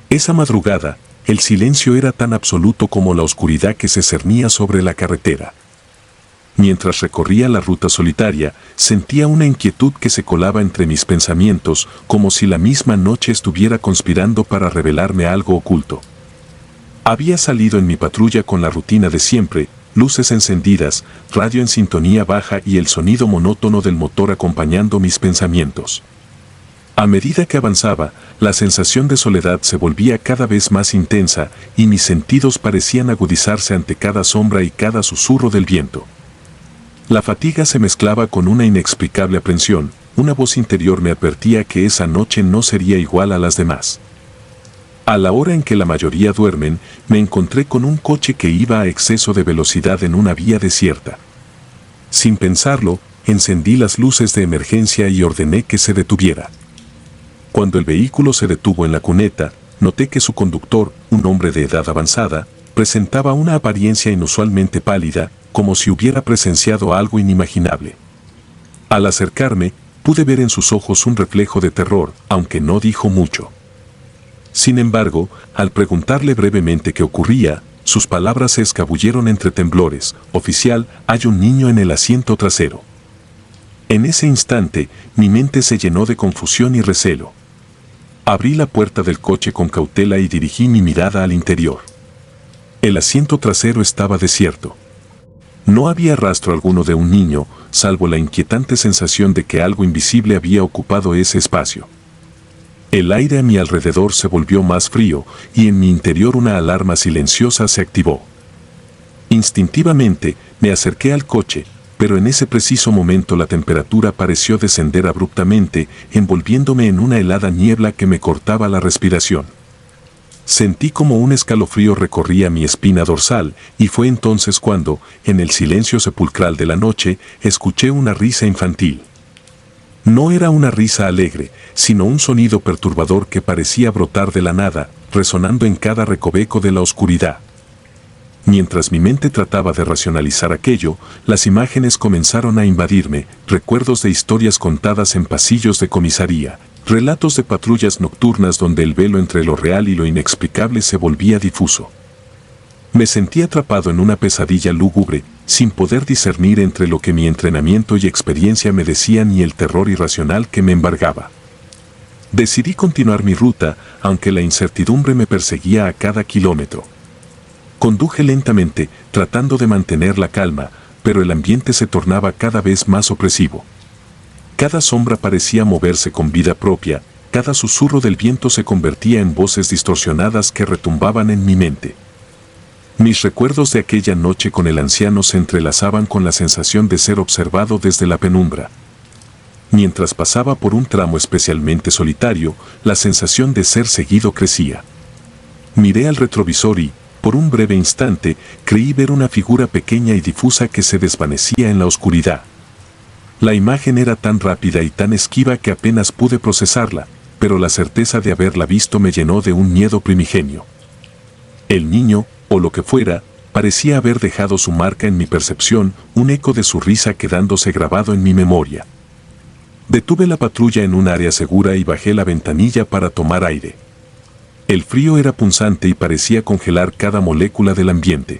Esa madrugada, el silencio era tan absoluto como la oscuridad que se cernía sobre la carretera. Mientras recorría la ruta solitaria, sentía una inquietud que se colaba entre mis pensamientos, como si la misma noche estuviera conspirando para revelarme algo oculto. Había salido en mi patrulla con la rutina de siempre, luces encendidas, radio en sintonía baja y el sonido monótono del motor acompañando mis pensamientos. A medida que avanzaba, la sensación de soledad se volvía cada vez más intensa y mis sentidos parecían agudizarse ante cada sombra y cada susurro del viento. La fatiga se mezclaba con una inexplicable aprensión, una voz interior me advertía que esa noche no sería igual a las demás. A la hora en que la mayoría duermen, me encontré con un coche que iba a exceso de velocidad en una vía desierta. Sin pensarlo, encendí las luces de emergencia y ordené que se detuviera. Cuando el vehículo se detuvo en la cuneta, noté que su conductor, un hombre de edad avanzada, presentaba una apariencia inusualmente pálida, como si hubiera presenciado algo inimaginable. Al acercarme, pude ver en sus ojos un reflejo de terror, aunque no dijo mucho. Sin embargo, al preguntarle brevemente qué ocurría, sus palabras se escabulleron entre temblores. Oficial, hay un niño en el asiento trasero. En ese instante, mi mente se llenó de confusión y recelo. Abrí la puerta del coche con cautela y dirigí mi mirada al interior. El asiento trasero estaba desierto. No había rastro alguno de un niño, salvo la inquietante sensación de que algo invisible había ocupado ese espacio. El aire a mi alrededor se volvió más frío y en mi interior una alarma silenciosa se activó. Instintivamente, me acerqué al coche, pero en ese preciso momento la temperatura pareció descender abruptamente, envolviéndome en una helada niebla que me cortaba la respiración. Sentí como un escalofrío recorría mi espina dorsal y fue entonces cuando, en el silencio sepulcral de la noche, escuché una risa infantil. No era una risa alegre, sino un sonido perturbador que parecía brotar de la nada, resonando en cada recoveco de la oscuridad. Mientras mi mente trataba de racionalizar aquello, las imágenes comenzaron a invadirme, recuerdos de historias contadas en pasillos de comisaría, relatos de patrullas nocturnas donde el velo entre lo real y lo inexplicable se volvía difuso. Me sentí atrapado en una pesadilla lúgubre, sin poder discernir entre lo que mi entrenamiento y experiencia me decían y el terror irracional que me embargaba. Decidí continuar mi ruta, aunque la incertidumbre me perseguía a cada kilómetro. Conduje lentamente, tratando de mantener la calma, pero el ambiente se tornaba cada vez más opresivo. Cada sombra parecía moverse con vida propia, cada susurro del viento se convertía en voces distorsionadas que retumbaban en mi mente. Mis recuerdos de aquella noche con el anciano se entrelazaban con la sensación de ser observado desde la penumbra. Mientras pasaba por un tramo especialmente solitario, la sensación de ser seguido crecía. Miré al retrovisor y, por un breve instante, creí ver una figura pequeña y difusa que se desvanecía en la oscuridad. La imagen era tan rápida y tan esquiva que apenas pude procesarla, pero la certeza de haberla visto me llenó de un miedo primigenio. El niño, o lo que fuera, parecía haber dejado su marca en mi percepción, un eco de su risa quedándose grabado en mi memoria. Detuve la patrulla en un área segura y bajé la ventanilla para tomar aire. El frío era punzante y parecía congelar cada molécula del ambiente.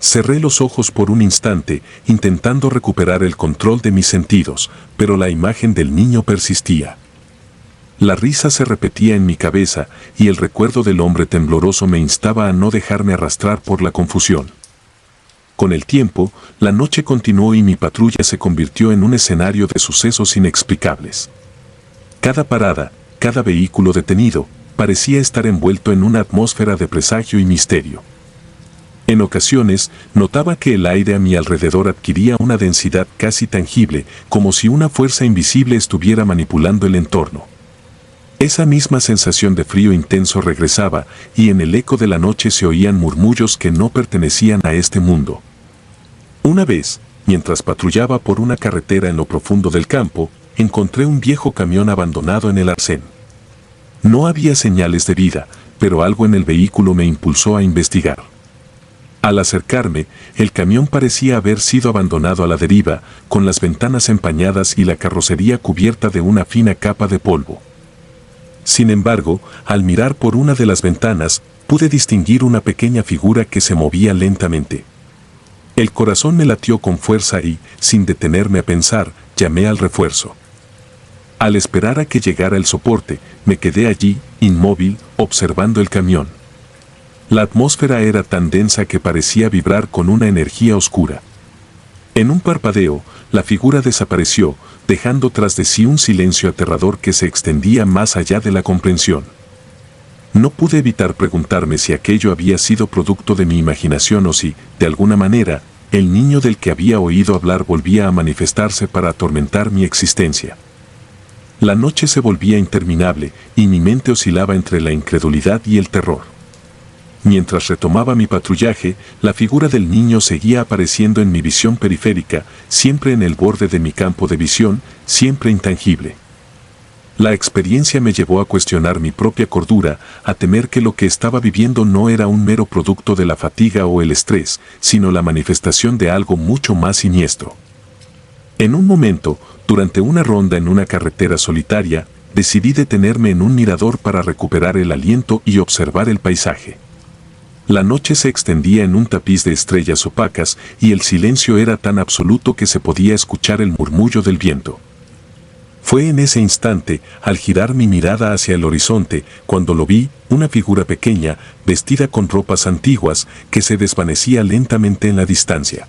Cerré los ojos por un instante, intentando recuperar el control de mis sentidos, pero la imagen del niño persistía. La risa se repetía en mi cabeza y el recuerdo del hombre tembloroso me instaba a no dejarme arrastrar por la confusión. Con el tiempo, la noche continuó y mi patrulla se convirtió en un escenario de sucesos inexplicables. Cada parada, cada vehículo detenido, parecía estar envuelto en una atmósfera de presagio y misterio. En ocasiones, notaba que el aire a mi alrededor adquiría una densidad casi tangible, como si una fuerza invisible estuviera manipulando el entorno. Esa misma sensación de frío intenso regresaba, y en el eco de la noche se oían murmullos que no pertenecían a este mundo. Una vez, mientras patrullaba por una carretera en lo profundo del campo, encontré un viejo camión abandonado en el arcén. No había señales de vida, pero algo en el vehículo me impulsó a investigar. Al acercarme, el camión parecía haber sido abandonado a la deriva, con las ventanas empañadas y la carrocería cubierta de una fina capa de polvo. Sin embargo, al mirar por una de las ventanas, pude distinguir una pequeña figura que se movía lentamente. El corazón me latió con fuerza y, sin detenerme a pensar, llamé al refuerzo. Al esperar a que llegara el soporte, me quedé allí, inmóvil, observando el camión. La atmósfera era tan densa que parecía vibrar con una energía oscura. En un parpadeo, la figura desapareció, dejando tras de sí un silencio aterrador que se extendía más allá de la comprensión. No pude evitar preguntarme si aquello había sido producto de mi imaginación o si, de alguna manera, el niño del que había oído hablar volvía a manifestarse para atormentar mi existencia. La noche se volvía interminable y mi mente oscilaba entre la incredulidad y el terror. Mientras retomaba mi patrullaje, la figura del niño seguía apareciendo en mi visión periférica, siempre en el borde de mi campo de visión, siempre intangible. La experiencia me llevó a cuestionar mi propia cordura, a temer que lo que estaba viviendo no era un mero producto de la fatiga o el estrés, sino la manifestación de algo mucho más siniestro. En un momento, durante una ronda en una carretera solitaria, decidí detenerme en un mirador para recuperar el aliento y observar el paisaje. La noche se extendía en un tapiz de estrellas opacas y el silencio era tan absoluto que se podía escuchar el murmullo del viento. Fue en ese instante, al girar mi mirada hacia el horizonte, cuando lo vi, una figura pequeña, vestida con ropas antiguas, que se desvanecía lentamente en la distancia.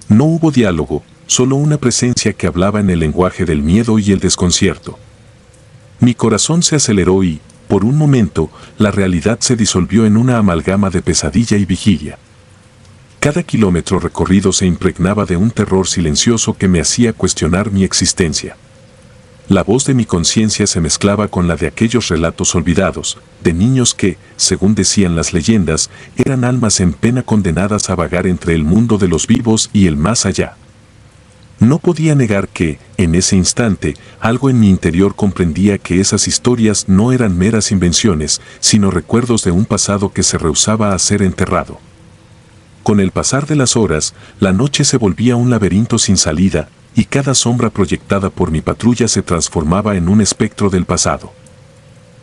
No hubo diálogo, solo una presencia que hablaba en el lenguaje del miedo y el desconcierto. Mi corazón se aceleró y, por un momento, la realidad se disolvió en una amalgama de pesadilla y vigilia. Cada kilómetro recorrido se impregnaba de un terror silencioso que me hacía cuestionar mi existencia. La voz de mi conciencia se mezclaba con la de aquellos relatos olvidados, de niños que, según decían las leyendas, eran almas en pena condenadas a vagar entre el mundo de los vivos y el más allá. No podía negar que, en ese instante, algo en mi interior comprendía que esas historias no eran meras invenciones, sino recuerdos de un pasado que se rehusaba a ser enterrado. Con el pasar de las horas, la noche se volvía un laberinto sin salida, y cada sombra proyectada por mi patrulla se transformaba en un espectro del pasado.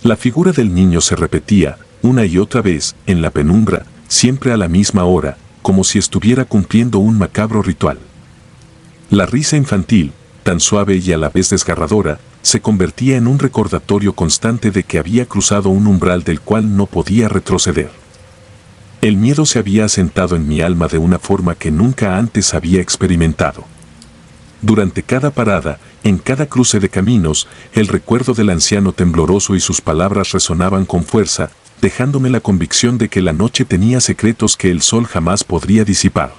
La figura del niño se repetía, una y otra vez, en la penumbra, siempre a la misma hora, como si estuviera cumpliendo un macabro ritual. La risa infantil, tan suave y a la vez desgarradora, se convertía en un recordatorio constante de que había cruzado un umbral del cual no podía retroceder. El miedo se había asentado en mi alma de una forma que nunca antes había experimentado. Durante cada parada, en cada cruce de caminos, el recuerdo del anciano tembloroso y sus palabras resonaban con fuerza, dejándome la convicción de que la noche tenía secretos que el sol jamás podría disipar.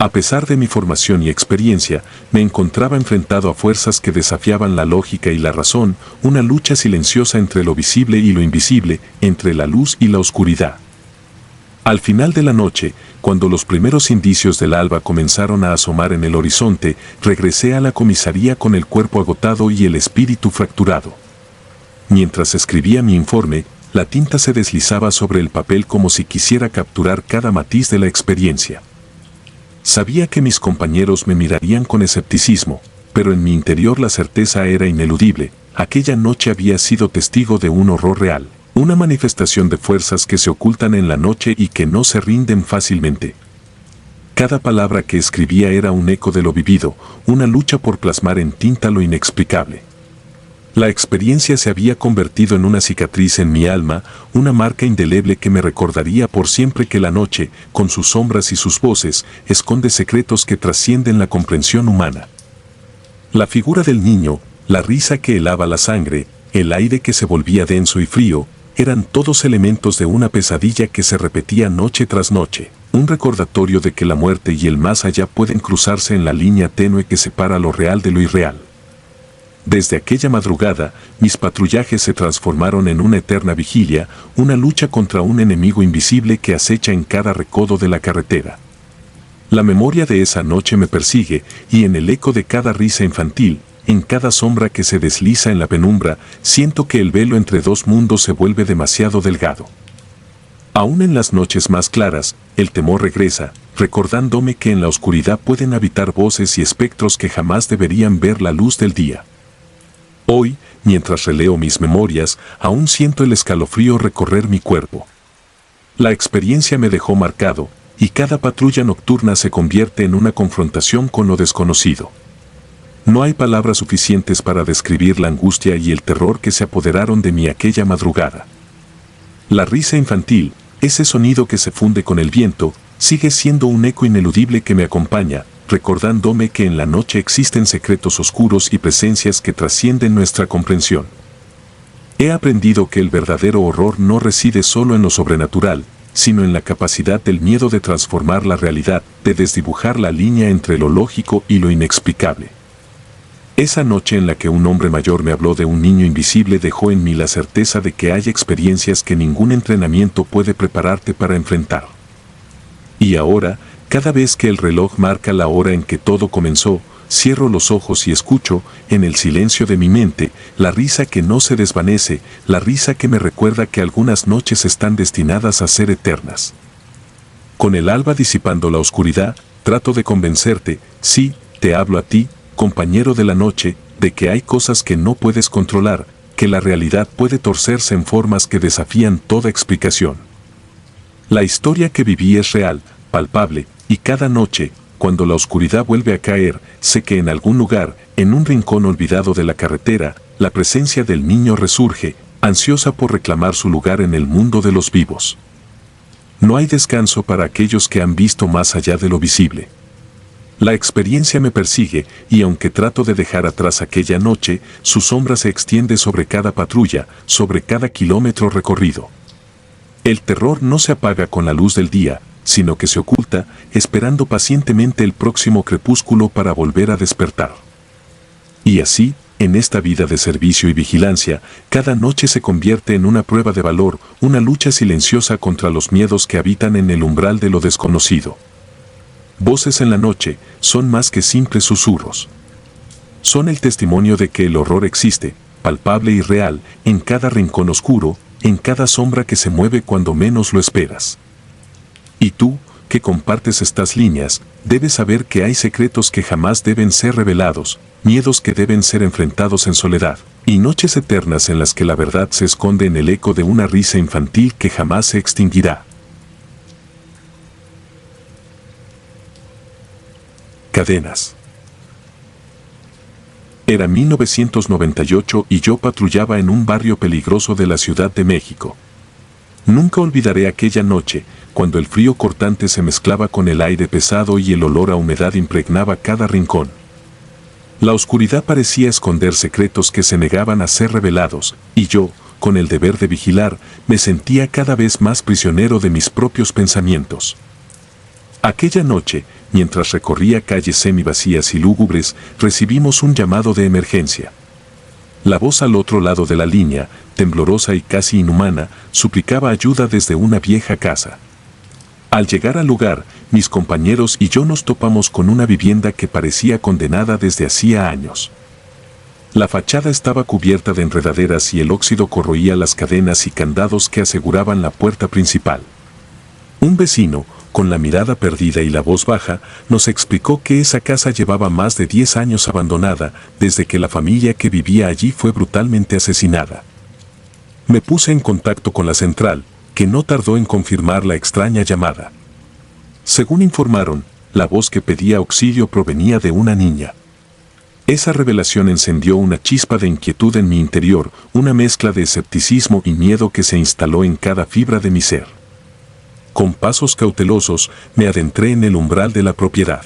A pesar de mi formación y experiencia, me encontraba enfrentado a fuerzas que desafiaban la lógica y la razón, una lucha silenciosa entre lo visible y lo invisible, entre la luz y la oscuridad. Al final de la noche, cuando los primeros indicios del alba comenzaron a asomar en el horizonte, regresé a la comisaría con el cuerpo agotado y el espíritu fracturado. Mientras escribía mi informe, la tinta se deslizaba sobre el papel como si quisiera capturar cada matiz de la experiencia. Sabía que mis compañeros me mirarían con escepticismo, pero en mi interior la certeza era ineludible. Aquella noche había sido testigo de un horror real, una manifestación de fuerzas que se ocultan en la noche y que no se rinden fácilmente. Cada palabra que escribía era un eco de lo vivido, una lucha por plasmar en tinta lo inexplicable. La experiencia se había convertido en una cicatriz en mi alma, una marca indeleble que me recordaría por siempre que la noche, con sus sombras y sus voces, esconde secretos que trascienden la comprensión humana. La figura del niño, la risa que helaba la sangre, el aire que se volvía denso y frío, eran todos elementos de una pesadilla que se repetía noche tras noche, un recordatorio de que la muerte y el más allá pueden cruzarse en la línea tenue que separa lo real de lo irreal. Desde aquella madrugada, mis patrullajes se transformaron en una eterna vigilia, una lucha contra un enemigo invisible que acecha en cada recodo de la carretera. La memoria de esa noche me persigue, y en el eco de cada risa infantil, en cada sombra que se desliza en la penumbra, siento que el velo entre dos mundos se vuelve demasiado delgado. Aún en las noches más claras, el temor regresa, recordándome que en la oscuridad pueden habitar voces y espectros que jamás deberían ver la luz del día. Hoy, mientras releo mis memorias, aún siento el escalofrío recorrer mi cuerpo. La experiencia me dejó marcado, y cada patrulla nocturna se convierte en una confrontación con lo desconocido. No hay palabras suficientes para describir la angustia y el terror que se apoderaron de mí aquella madrugada. La risa infantil, ese sonido que se funde con el viento, sigue siendo un eco ineludible que me acompaña, recordándome que en la noche existen secretos oscuros y presencias que trascienden nuestra comprensión. He aprendido que el verdadero horror no reside solo en lo sobrenatural, sino en la capacidad del miedo de transformar la realidad, de desdibujar la línea entre lo lógico y lo inexplicable. Esa noche en la que un hombre mayor me habló de un niño invisible dejó en mí la certeza de que hay experiencias que ningún entrenamiento puede prepararte para enfrentar. Y ahora, cada vez que el reloj marca la hora en que todo comenzó, cierro los ojos y escucho, en el silencio de mi mente, la risa que no se desvanece, la risa que me recuerda que algunas noches están destinadas a ser eternas. Con el alba disipando la oscuridad, trato de convencerte, sí, te hablo a ti, compañero de la noche, de que hay cosas que no puedes controlar, que la realidad puede torcerse en formas que desafían toda explicación. La historia que viví es real, palpable, y cada noche, cuando la oscuridad vuelve a caer, sé que en algún lugar, en un rincón olvidado de la carretera, la presencia del niño resurge, ansiosa por reclamar su lugar en el mundo de los vivos. No hay descanso para aquellos que han visto más allá de lo visible. La experiencia me persigue, y aunque trato de dejar atrás aquella noche, su sombra se extiende sobre cada patrulla, sobre cada kilómetro recorrido. El terror no se apaga con la luz del día, sino que se oculta, esperando pacientemente el próximo crepúsculo para volver a despertar. Y así, en esta vida de servicio y vigilancia, cada noche se convierte en una prueba de valor, una lucha silenciosa contra los miedos que habitan en el umbral de lo desconocido. Voces en la noche son más que simples susurros. Son el testimonio de que el horror existe, palpable y real, en cada rincón oscuro, en cada sombra que se mueve cuando menos lo esperas. Y tú, que compartes estas líneas, debes saber que hay secretos que jamás deben ser revelados, miedos que deben ser enfrentados en soledad, y noches eternas en las que la verdad se esconde en el eco de una risa infantil que jamás se extinguirá. Cadenas. Era 1998 y yo patrullaba en un barrio peligroso de la Ciudad de México. Nunca olvidaré aquella noche, cuando el frío cortante se mezclaba con el aire pesado y el olor a humedad impregnaba cada rincón. La oscuridad parecía esconder secretos que se negaban a ser revelados, y yo, con el deber de vigilar, me sentía cada vez más prisionero de mis propios pensamientos. Aquella noche, mientras recorría calles semivacías y lúgubres, recibimos un llamado de emergencia. La voz al otro lado de la línea, temblorosa y casi inhumana, suplicaba ayuda desde una vieja casa. Al llegar al lugar, mis compañeros y yo nos topamos con una vivienda que parecía condenada desde hacía años. La fachada estaba cubierta de enredaderas y el óxido corroía las cadenas y candados que aseguraban la puerta principal. Un vecino, con la mirada perdida y la voz baja, nos explicó que esa casa llevaba más de 10 años abandonada, desde que la familia que vivía allí fue brutalmente asesinada. Me puse en contacto con la central, que no tardó en confirmar la extraña llamada. Según informaron, la voz que pedía auxilio provenía de una niña. Esa revelación encendió una chispa de inquietud en mi interior, una mezcla de escepticismo y miedo que se instaló en cada fibra de mi ser. Con pasos cautelosos, me adentré en el umbral de la propiedad.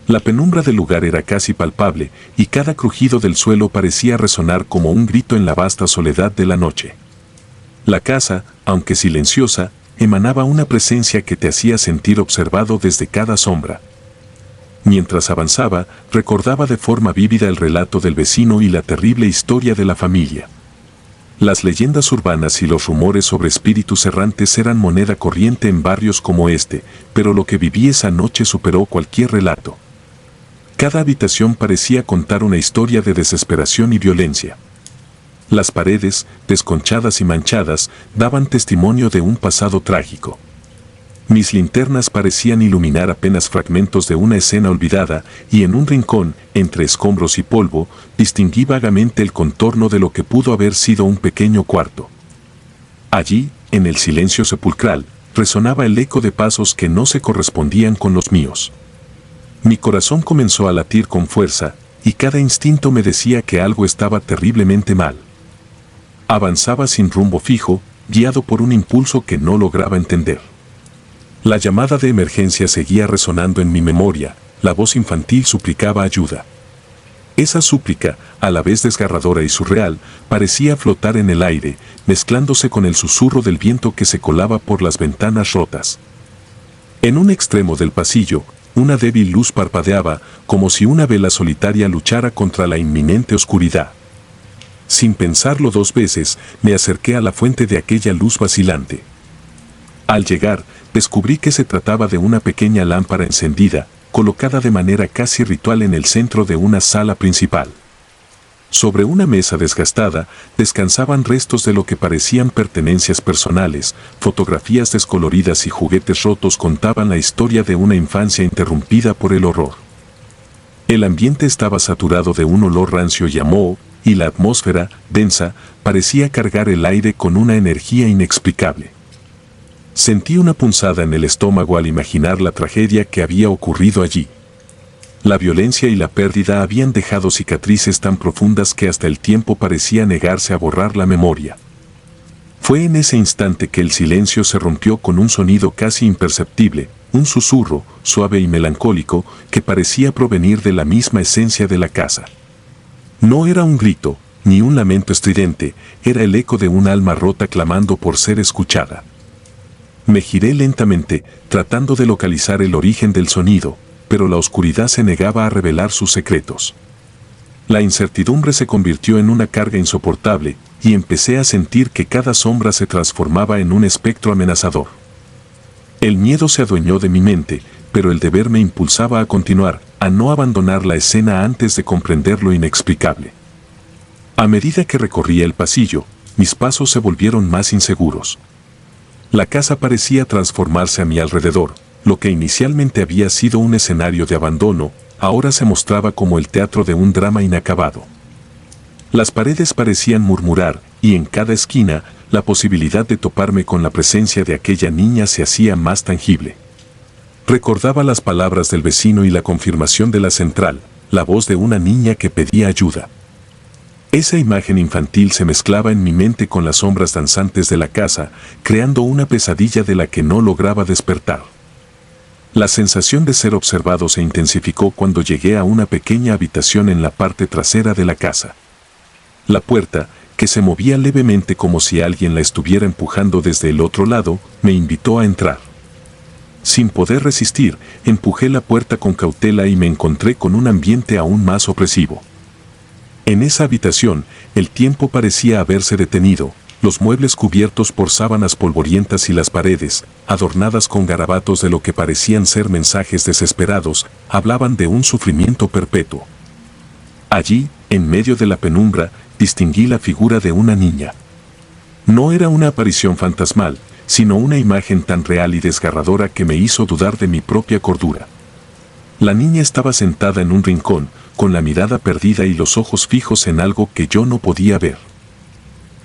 La penumbra del lugar era casi palpable, y cada crujido del suelo parecía resonar como un grito en la vasta soledad de la noche. La casa, aunque silenciosa, emanaba una presencia que te hacía sentir observado desde cada sombra. Mientras avanzaba, recordaba de forma vívida el relato del vecino y la terrible historia de la familia. Las leyendas urbanas y los rumores sobre espíritus errantes eran moneda corriente en barrios como este, pero lo que viví esa noche superó cualquier relato. Cada habitación parecía contar una historia de desesperación y violencia. Las paredes, desconchadas y manchadas, daban testimonio de un pasado trágico. Mis linternas parecían iluminar apenas fragmentos de una escena olvidada, y en un rincón, entre escombros y polvo, distinguí vagamente el contorno de lo que pudo haber sido un pequeño cuarto. Allí, en el silencio sepulcral, resonaba el eco de pasos que no se correspondían con los míos. Mi corazón comenzó a latir con fuerza, y cada instinto me decía que algo estaba terriblemente mal. Avanzaba sin rumbo fijo, guiado por un impulso que no lograba entender. La llamada de emergencia seguía resonando en mi memoria, la voz infantil suplicaba ayuda. Esa súplica, a la vez desgarradora y surreal, parecía flotar en el aire, mezclándose con el susurro del viento que se colaba por las ventanas rotas. En un extremo del pasillo, una débil luz parpadeaba, como si una vela solitaria luchara contra la inminente oscuridad. Sin pensarlo 2 veces, me acerqué a la fuente de aquella luz vacilante. Al llegar, descubrí que se trataba de una pequeña lámpara encendida, colocada de manera casi ritual en el centro de una sala principal. Sobre una mesa desgastada, descansaban restos de lo que parecían pertenencias personales, fotografías descoloridas y juguetes rotos contaban la historia de una infancia interrumpida por el horror. El ambiente estaba saturado de un olor rancio y a moho, y la atmósfera, densa, parecía cargar el aire con una energía inexplicable. Sentí una punzada en el estómago al imaginar la tragedia que había ocurrido allí. La violencia y la pérdida habían dejado cicatrices tan profundas que hasta el tiempo parecía negarse a borrar la memoria. Fue en ese instante que el silencio se rompió con un sonido casi imperceptible, un susurro, suave y melancólico, que parecía provenir de la misma esencia de la casa. No era un grito, ni un lamento estridente, era el eco de un alma rota clamando por ser escuchada. Me giré lentamente, tratando de localizar el origen del sonido, pero la oscuridad se negaba a revelar sus secretos. La incertidumbre se convirtió en una carga insoportable, y empecé a sentir que cada sombra se transformaba en un espectro amenazador. El miedo se adueñó de mi mente, pero el deber me impulsaba a continuar, a no abandonar la escena antes de comprender lo inexplicable. A medida que recorría el pasillo, mis pasos se volvieron más inseguros. La casa parecía transformarse a mi alrededor. Lo que inicialmente había sido un escenario de abandono, ahora se mostraba como el teatro de un drama inacabado. Las paredes parecían murmurar, y en cada esquina, la posibilidad de toparme con la presencia de aquella niña se hacía más tangible. Recordaba las palabras del vecino y la confirmación de la central, la voz de una niña que pedía ayuda. Esa imagen infantil se mezclaba en mi mente con las sombras danzantes de la casa, creando una pesadilla de la que no lograba despertar. La sensación de ser observado se intensificó cuando llegué a una pequeña habitación en la parte trasera de la casa. La puerta, que se movía levemente como si alguien la estuviera empujando desde el otro lado, me invitó a entrar. Sin poder resistir, empujé la puerta con cautela y me encontré con un ambiente aún más opresivo. En esa habitación, el tiempo parecía haberse detenido, los muebles cubiertos por sábanas polvorientas y las paredes, adornadas con garabatos de lo que parecían ser mensajes desesperados, hablaban de un sufrimiento perpetuo. Allí, en medio de la penumbra, distinguí la figura de una niña. No era una aparición fantasmal, sino una imagen tan real y desgarradora que me hizo dudar de mi propia cordura. La niña estaba sentada en un rincón, con la mirada perdida y los ojos fijos en algo que yo no podía ver.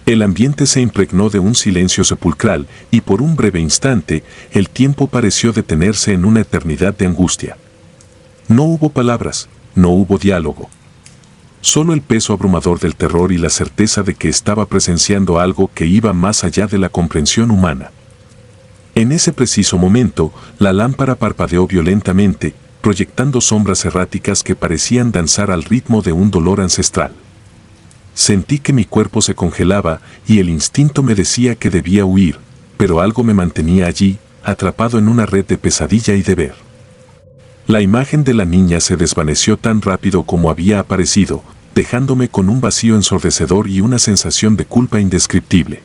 El ambiente se impregnó de un silencio sepulcral y por un breve instante el tiempo pareció detenerse en una eternidad de angustia. No hubo palabras, no hubo diálogo. Solo el peso abrumador del terror y la certeza de que estaba presenciando algo que iba más allá de la comprensión humana. En ese preciso momento, la lámpara parpadeó violentamente, proyectando sombras erráticas que parecían danzar al ritmo de un dolor ancestral. Sentí que mi cuerpo se congelaba y el instinto me decía que debía huir, pero algo me mantenía allí, atrapado en una red de pesadilla y deber. La imagen de la niña se desvaneció tan rápido como había aparecido, dejándome con un vacío ensordecedor y una sensación de culpa indescriptible.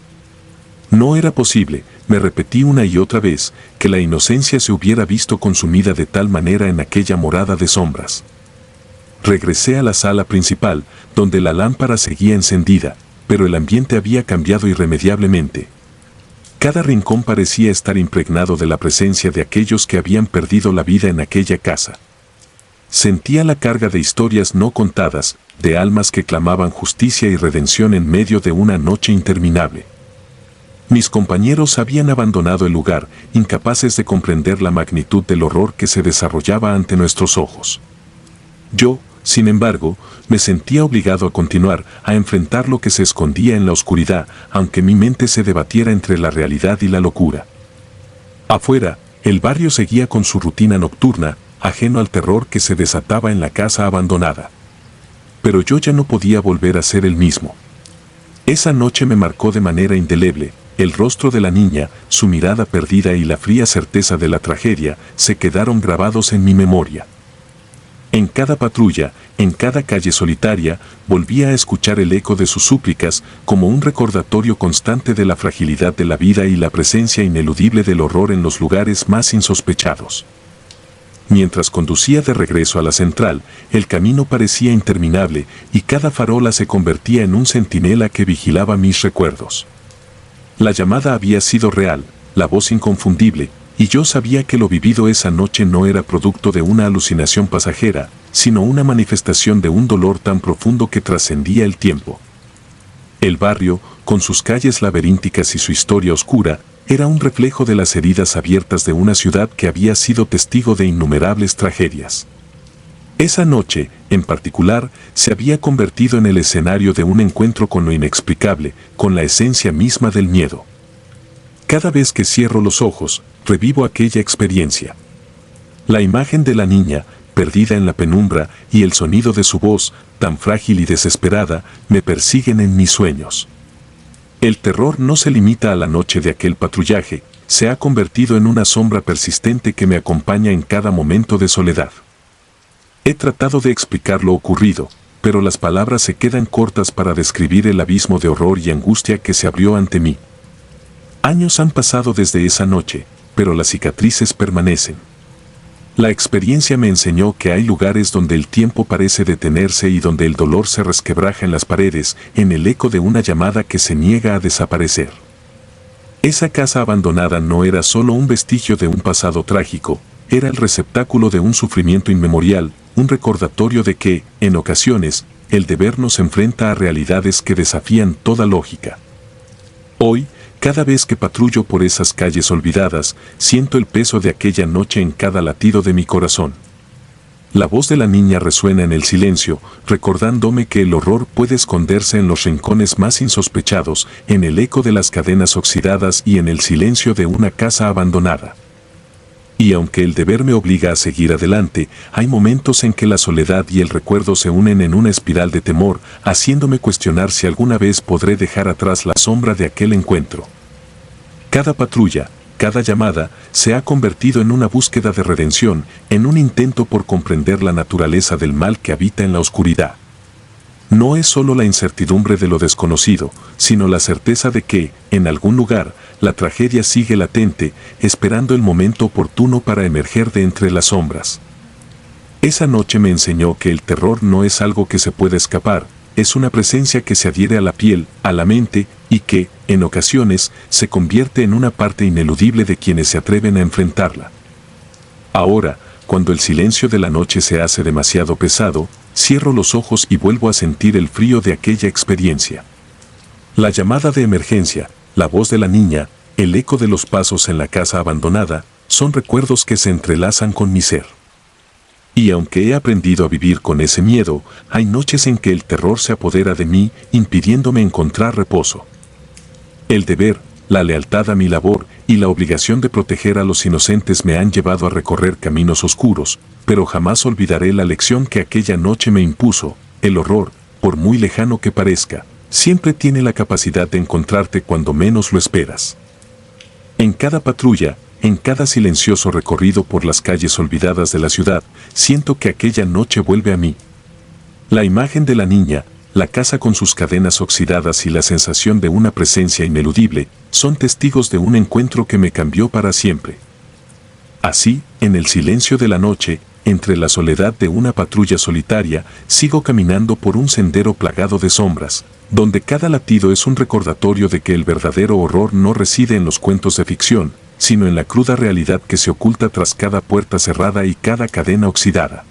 No era posible, me repetí una y otra vez, que la inocencia se hubiera visto consumida de tal manera en aquella morada de sombras. Regresé a la sala principal, donde la lámpara seguía encendida, pero el ambiente había cambiado irremediablemente. Cada rincón parecía estar impregnado de la presencia de aquellos que habían perdido la vida en aquella casa. Sentía la carga de historias no contadas, de almas que clamaban justicia y redención en medio de una noche interminable. Mis compañeros habían abandonado el lugar, incapaces de comprender la magnitud del horror que se desarrollaba ante nuestros ojos. Yo, sin embargo, me sentía obligado a continuar, a enfrentar lo que se escondía en la oscuridad, aunque mi mente se debatiera entre la realidad y la locura. Afuera, el barrio seguía con su rutina nocturna, ajeno al terror que se desataba en la casa abandonada. Pero yo ya no podía volver a ser el mismo. Esa noche me marcó de manera indeleble. El rostro de la niña, su mirada perdida y la fría certeza de la tragedia se quedaron grabados en mi memoria. En cada patrulla, en cada calle solitaria, volvía a escuchar el eco de sus súplicas como un recordatorio constante de la fragilidad de la vida y la presencia ineludible del horror en los lugares más insospechados. Mientras conducía de regreso a la central, el camino parecía interminable y cada farola se convertía en un centinela que vigilaba mis recuerdos. La llamada había sido real, la voz inconfundible, y yo sabía que lo vivido esa noche no era producto de una alucinación pasajera, sino una manifestación de un dolor tan profundo que trascendía el tiempo. El barrio, con sus calles laberínticas y su historia oscura, era un reflejo de las heridas abiertas de una ciudad que había sido testigo de innumerables tragedias. Esa noche, en particular, se había convertido en el escenario de un encuentro con lo inexplicable, con la esencia misma del miedo. Cada vez que cierro los ojos, revivo aquella experiencia. La imagen de la niña, perdida en la penumbra, y el sonido de su voz, tan frágil y desesperada, me persiguen en mis sueños. El terror no se limita a la noche de aquel patrullaje, se ha convertido en una sombra persistente que me acompaña en cada momento de soledad. He tratado de explicar lo ocurrido, pero las palabras se quedan cortas para describir el abismo de horror y angustia que se abrió ante mí. Años han pasado desde esa noche, pero las cicatrices permanecen. La experiencia me enseñó que hay lugares donde el tiempo parece detenerse y donde el dolor se resquebraja en las paredes, en el eco de una llamada que se niega a desaparecer. Esa casa abandonada no era solo un vestigio de un pasado trágico, era el receptáculo de un sufrimiento inmemorial, un recordatorio de que, en ocasiones, el deber nos enfrenta a realidades que desafían toda lógica. Hoy, cada vez que patrullo por esas calles olvidadas, siento el peso de aquella noche en cada latido de mi corazón. La voz de la niña resuena en el silencio, recordándome que el horror puede esconderse en los rincones más insospechados, en el eco de las cadenas oxidadas y en el silencio de una casa abandonada. Y aunque el deber me obliga a seguir adelante, hay momentos en que la soledad y el recuerdo se unen en una espiral de temor, haciéndome cuestionar si alguna vez podré dejar atrás la sombra de aquel encuentro. Cada patrulla, cada llamada, se ha convertido en una búsqueda de redención, en un intento por comprender la naturaleza del mal que habita en la oscuridad. no es solo la incertidumbre de lo desconocido, sino la certeza de que, en algún lugar, la tragedia sigue latente, esperando el momento oportuno para emerger de entre las sombras. Esa noche me enseñó que el terror no es algo que se puede escapar, es una presencia que se adhiere a la piel, a la mente, y que, en ocasiones, se convierte en una parte ineludible de quienes se atreven a enfrentarla. Ahora, cuando el silencio de la noche se hace demasiado pesado, cierro los ojos y vuelvo a sentir el frío de aquella experiencia. La llamada de emergencia, la voz de la niña, el eco de los pasos en la casa abandonada, son recuerdos que se entrelazan con mi ser. Y aunque he aprendido a vivir con ese miedo, hay noches en que el terror se apodera de mí, impidiéndome encontrar reposo. El deber, la lealtad a mi labor y la obligación de proteger a los inocentes me han llevado a recorrer caminos oscuros, pero jamás olvidaré la lección que aquella noche me impuso: el horror, por muy lejano que parezca, siempre tiene la capacidad de encontrarte cuando menos lo esperas. En cada patrulla, en cada silencioso recorrido por las calles olvidadas de la ciudad, siento que aquella noche vuelve a mí. La imagen de la niña, la casa con sus cadenas oxidadas y la sensación de una presencia ineludible, son testigos de un encuentro que me cambió para siempre. Así, en el silencio de la noche, entre la soledad de una patrulla solitaria, sigo caminando por un sendero plagado de sombras, donde cada latido es un recordatorio de que el verdadero horror no reside en los cuentos de ficción, sino en la cruda realidad que se oculta tras cada puerta cerrada y cada cadena oxidada.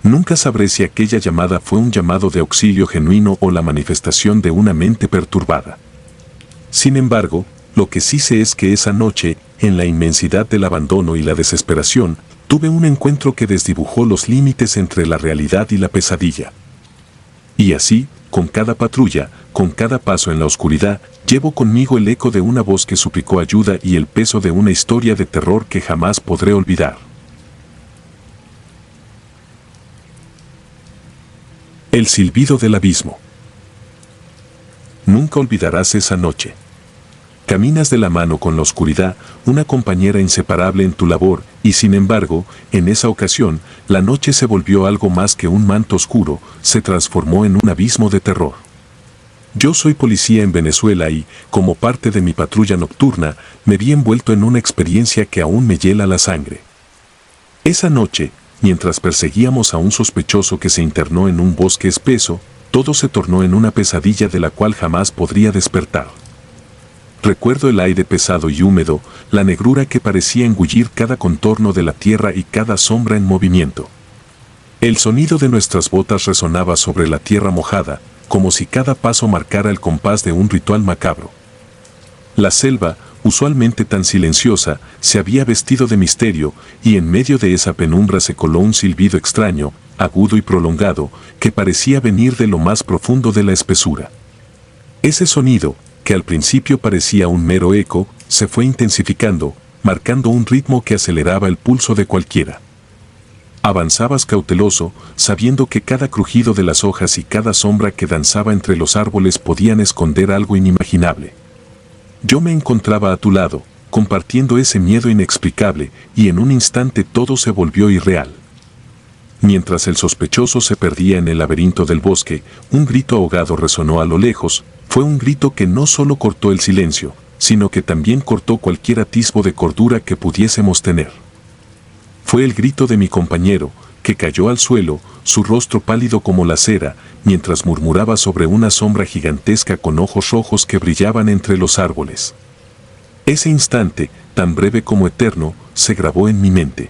Nunca sabré si aquella llamada fue un llamado de auxilio genuino o la manifestación de una mente perturbada. Sin embargo, lo que sí sé es que esa noche, en la inmensidad del abandono y la desesperación, tuve un encuentro que desdibujó los límites entre la realidad y la pesadilla. Y así, con cada patrulla, con cada paso en la oscuridad, llevo conmigo el eco de una voz que suplicó ayuda y el peso de una historia de terror que jamás podré olvidar. El silbido del abismo. Nunca olvidarás esa noche. Caminas de la mano con la oscuridad, una compañera inseparable en tu labor, y sin embargo, en esa ocasión, la noche se volvió algo más que un manto oscuro, se transformó en un abismo de terror. Yo soy policía en Venezuela y, como parte de mi patrulla nocturna, me vi envuelto en una experiencia que aún me hiela la sangre. Esa noche, mientras perseguíamos a un sospechoso que se internó en un bosque espeso, todo se tornó en una pesadilla de la cual jamás podría despertar. Recuerdo el aire pesado y húmedo, la negrura que parecía engullir cada contorno de la tierra y cada sombra en movimiento. El sonido de nuestras botas resonaba sobre la tierra mojada, como si cada paso marcara el compás de un ritual macabro. La selva, usualmente tan silenciosa, se había vestido de misterio, y en medio de esa penumbra se coló un silbido extraño, agudo y prolongado, que parecía venir de lo más profundo de la espesura. Ese sonido, que al principio parecía un mero eco, se fue intensificando, marcando un ritmo que aceleraba el pulso de cualquiera. Avanzabas cauteloso, sabiendo que cada crujido de las hojas y cada sombra que danzaba entre los árboles podían esconder algo inimaginable. Yo me encontraba a tu lado, compartiendo ese miedo inexplicable, y en un instante todo se volvió irreal. Mientras el sospechoso se perdía en el laberinto del bosque, un grito ahogado resonó a lo lejos. Fue un grito que no solo cortó el silencio, sino que también cortó cualquier atisbo de cordura que pudiésemos tener. Fue el grito de mi compañero, que cayó al suelo, su rostro pálido como la cera, mientras murmuraba sobre una sombra gigantesca con ojos rojos que brillaban entre los árboles. Ese instante, tan breve como eterno, se grabó en mi mente.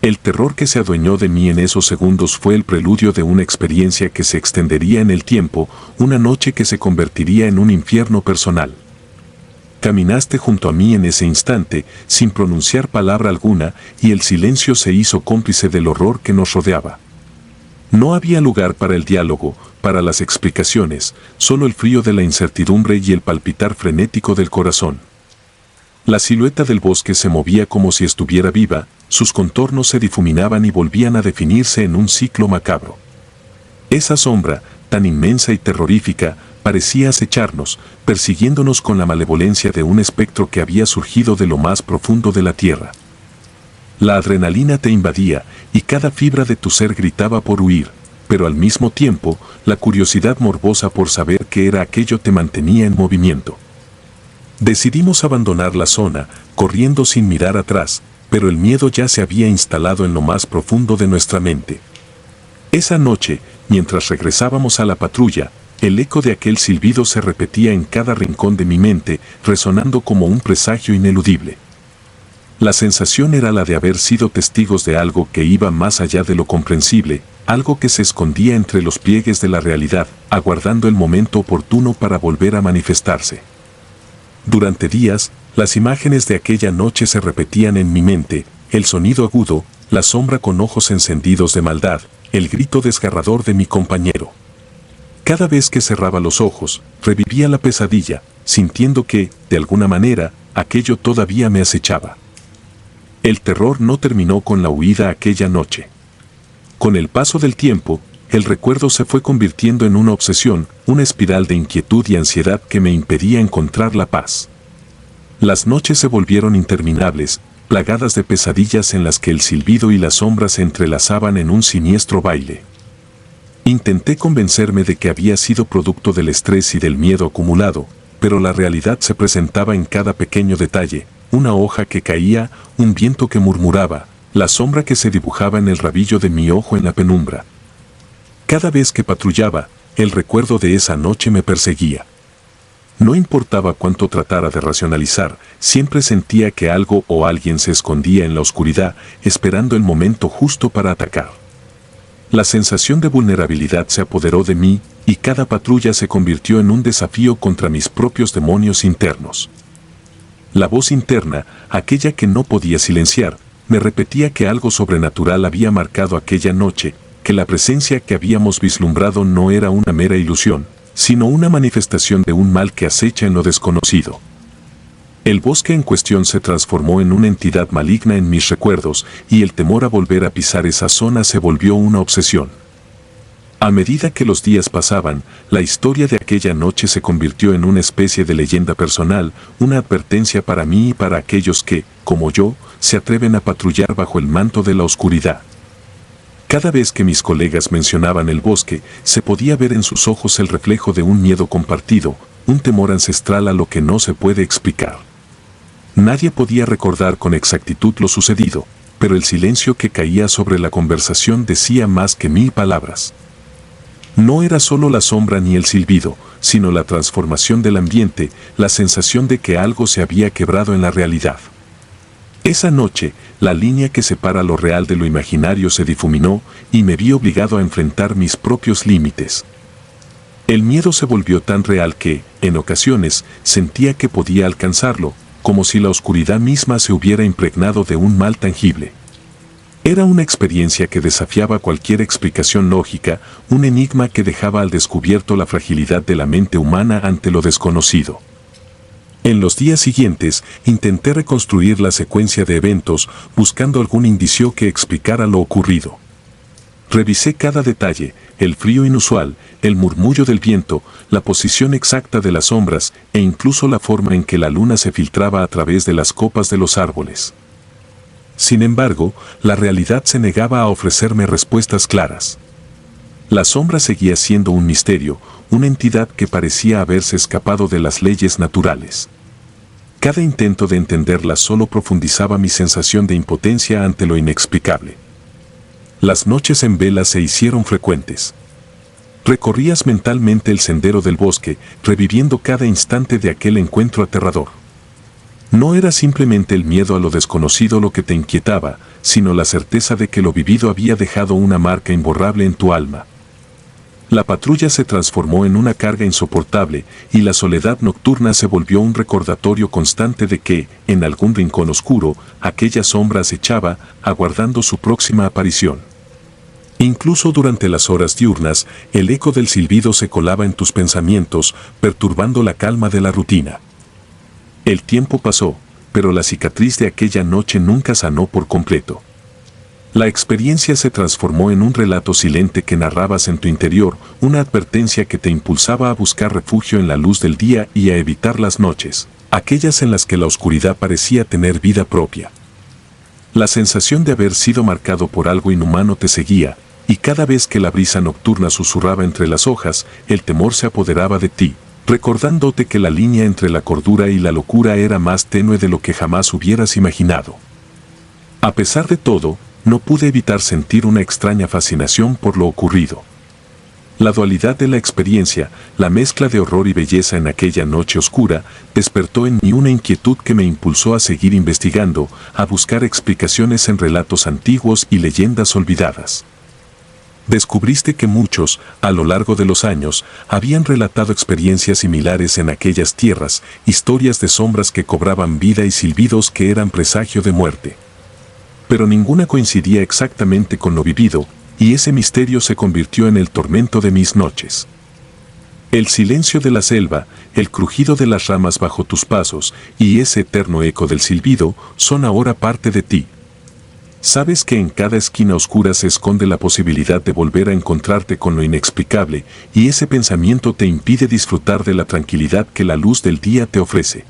El terror que se adueñó de mí en esos segundos fue el preludio de una experiencia que se extendería en el tiempo, una noche que se convertiría en un infierno personal. Caminaste junto a mí en ese instante, sin pronunciar palabra alguna, y el silencio se hizo cómplice del horror que nos rodeaba. No había lugar para el diálogo, para las explicaciones, solo el frío de la incertidumbre y el palpitar frenético del corazón. La silueta del bosque se movía como si estuviera viva, sus contornos se difuminaban y volvían a definirse en un ciclo macabro. Esa sombra, tan inmensa y terrorífica, parecía acecharnos, persiguiéndonos con la malevolencia de un espectro que había surgido de lo más profundo de la tierra. La adrenalina te invadía, y cada fibra de tu ser gritaba por huir, pero al mismo tiempo, la curiosidad morbosa por saber qué era aquello te mantenía en movimiento. Decidimos abandonar la zona, corriendo sin mirar atrás, pero el miedo ya se había instalado en lo más profundo de nuestra mente. Esa noche, mientras regresábamos a la patrulla, el eco de aquel silbido se repetía en cada rincón de mi mente, resonando como un presagio ineludible. La sensación era la de haber sido testigos de algo que iba más allá de lo comprensible, algo que se escondía entre los pliegues de la realidad, aguardando el momento oportuno para volver a manifestarse. Durante días, las imágenes de aquella noche se repetían en mi mente, el sonido agudo, la sombra con ojos encendidos de maldad, el grito desgarrador de mi compañero. Cada vez que cerraba los ojos, revivía la pesadilla, sintiendo que, de alguna manera, aquello todavía me acechaba. El terror no terminó con la huida aquella noche. Con el paso del tiempo, el recuerdo se fue convirtiendo en una obsesión, una espiral de inquietud y ansiedad que me impedía encontrar la paz. Las noches se volvieron interminables, plagadas de pesadillas en las que el silbido y las sombras se entrelazaban en un siniestro baile. Intenté convencerme de que había sido producto del estrés y del miedo acumulado, pero la realidad se presentaba en cada pequeño detalle, una hoja que caía, un viento que murmuraba, la sombra que se dibujaba en el rabillo de mi ojo en la penumbra. Cada vez que patrullaba, el recuerdo de esa noche me perseguía. No importaba cuánto tratara de racionalizar, siempre sentía que algo o alguien se escondía en la oscuridad, esperando el momento justo para atacar. La sensación de vulnerabilidad se apoderó de mí, y cada patrulla se convirtió en un desafío contra mis propios demonios internos. La voz interna, aquella que no podía silenciar, me repetía que algo sobrenatural había marcado aquella noche, que la presencia que habíamos vislumbrado no era una mera ilusión, sino una manifestación de un mal que acecha en lo desconocido. El bosque en cuestión se transformó en una entidad maligna en mis recuerdos, y el temor a volver a pisar esa zona se volvió una obsesión. A medida que los días pasaban, la historia de aquella noche se convirtió en una especie de leyenda personal, una advertencia para mí y para aquellos que, como yo, se atreven a patrullar bajo el manto de la oscuridad. Cada vez que mis colegas mencionaban el bosque, se podía ver en sus ojos el reflejo de un miedo compartido, un temor ancestral a lo que no se puede explicar. Nadie podía recordar con exactitud lo sucedido, pero el silencio que caía sobre la conversación decía más que 1000 palabras. No era solo la sombra ni el silbido, sino la transformación del ambiente, la sensación de que algo se había quebrado en la realidad. Esa noche, la línea que separa lo real de lo imaginario se difuminó y me vi obligado a enfrentar mis propios límites. El miedo se volvió tan real que, en ocasiones, sentía que podía alcanzarlo, como si la oscuridad misma se hubiera impregnado de un mal tangible. Era una experiencia que desafiaba cualquier explicación lógica, un enigma que dejaba al descubierto la fragilidad de la mente humana ante lo desconocido. En los días siguientes, intenté reconstruir la secuencia de eventos, buscando algún indicio que explicara lo ocurrido. Revisé cada detalle, el frío inusual, el murmullo del viento, la posición exacta de las sombras e incluso la forma en que la luna se filtraba a través de las copas de los árboles. Sin embargo, la realidad se negaba a ofrecerme respuestas claras. La sombra seguía siendo un misterio, una entidad que parecía haberse escapado de las leyes naturales. Cada intento de entenderla solo profundizaba mi sensación de impotencia ante lo inexplicable. Las noches en vela se hicieron frecuentes. Recorrías mentalmente el sendero del bosque, reviviendo cada instante de aquel encuentro aterrador. No era simplemente el miedo a lo desconocido lo que te inquietaba, sino la certeza de que lo vivido había dejado una marca imborrable en tu alma. La patrulla se transformó en una carga insoportable, y la soledad nocturna se volvió un recordatorio constante de que, en algún rincón oscuro, aquella sombra acechaba, aguardando su próxima aparición. Incluso durante las horas diurnas, el eco del silbido se colaba en tus pensamientos, perturbando la calma de la rutina. El tiempo pasó, pero la cicatriz de aquella noche nunca sanó por completo. La experiencia se transformó en un relato silente que narrabas en tu interior, una advertencia que te impulsaba a buscar refugio en la luz del día y a evitar las noches, aquellas en las que la oscuridad parecía tener vida propia. La sensación de haber sido marcado por algo inhumano te seguía, y cada vez que la brisa nocturna susurraba entre las hojas, el temor se apoderaba de ti, recordándote que la línea entre la cordura y la locura era más tenue de lo que jamás hubieras imaginado. A pesar de todo, no pude evitar sentir una extraña fascinación por lo ocurrido. La dualidad de la experiencia, la mezcla de horror y belleza en aquella noche oscura, despertó en mí una inquietud que me impulsó a seguir investigando, a buscar explicaciones en relatos antiguos y leyendas olvidadas. Descubriste que muchos, a lo largo de los años, habían relatado experiencias similares en aquellas tierras, historias de sombras que cobraban vida y silbidos que eran presagio de muerte. Pero ninguna coincidía exactamente con lo vivido, y ese misterio se convirtió en el tormento de mis noches. El silencio de la selva, el crujido de las ramas bajo tus pasos y ese eterno eco del silbido son ahora parte de ti. Sabes que en cada esquina oscura se esconde la posibilidad de volver a encontrarte con lo inexplicable, y ese pensamiento te impide disfrutar de la tranquilidad que la luz del día te ofrece.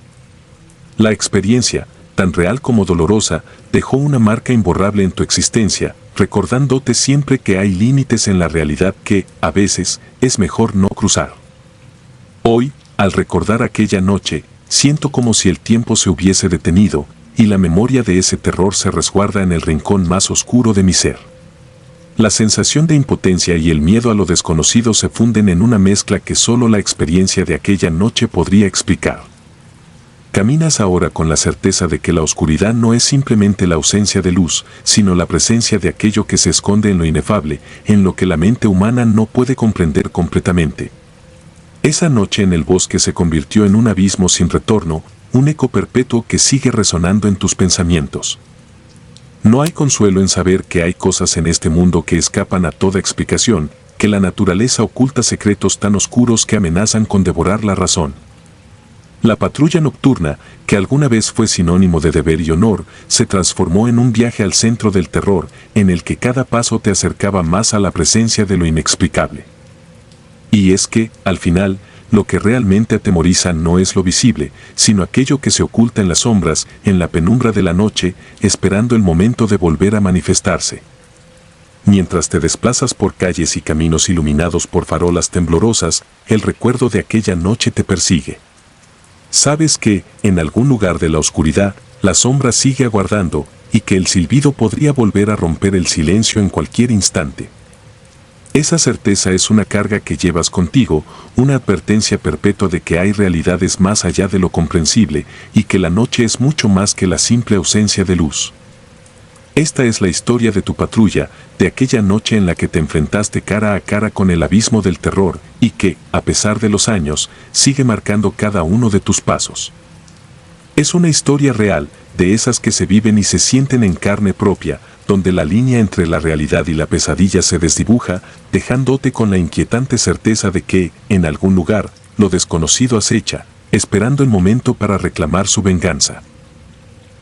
La experiencia, tan real como dolorosa, dejó una marca imborrable en tu existencia, recordándote siempre que hay límites en la realidad que, a veces, es mejor no cruzar. Hoy, al recordar aquella noche, siento como si el tiempo se hubiese detenido, y la memoria de ese terror se resguarda en el rincón más oscuro de mi ser. La sensación de impotencia y el miedo a lo desconocido se funden en una mezcla que solo la experiencia de aquella noche podría explicar. Caminas ahora con la certeza de que la oscuridad no es simplemente la ausencia de luz, sino la presencia de aquello que se esconde en lo inefable, en lo que la mente humana no puede comprender completamente. Esa noche en el bosque se convirtió en un abismo sin retorno, un eco perpetuo que sigue resonando en tus pensamientos. No hay consuelo en saber que hay cosas en este mundo que escapan a toda explicación, que la naturaleza oculta secretos tan oscuros que amenazan con devorar la razón. La patrulla nocturna, que alguna vez fue sinónimo de deber y honor, se transformó en un viaje al centro del terror, en el que cada paso te acercaba más a la presencia de lo inexplicable. Y es que, al final, lo que realmente atemoriza no es lo visible, sino aquello que se oculta en las sombras, en la penumbra de la noche, esperando el momento de volver a manifestarse. Mientras te desplazas por calles y caminos iluminados por farolas temblorosas, el recuerdo de aquella noche te persigue. Sabes que, en algún lugar de la oscuridad, la sombra sigue aguardando, y que el silbido podría volver a romper el silencio en cualquier instante. Esa certeza es una carga que llevas contigo, una advertencia perpetua de que hay realidades más allá de lo comprensible, y que la noche es mucho más que la simple ausencia de luz. Esta es la historia de tu patrulla, de aquella noche en la que te enfrentaste cara a cara con el abismo del terror, y que, a pesar de los años, sigue marcando cada uno de tus pasos. Es una historia real, de esas que se viven y se sienten en carne propia, donde la línea entre la realidad y la pesadilla se desdibuja, dejándote con la inquietante certeza de que, en algún lugar, lo desconocido acecha, esperando el momento para reclamar su venganza.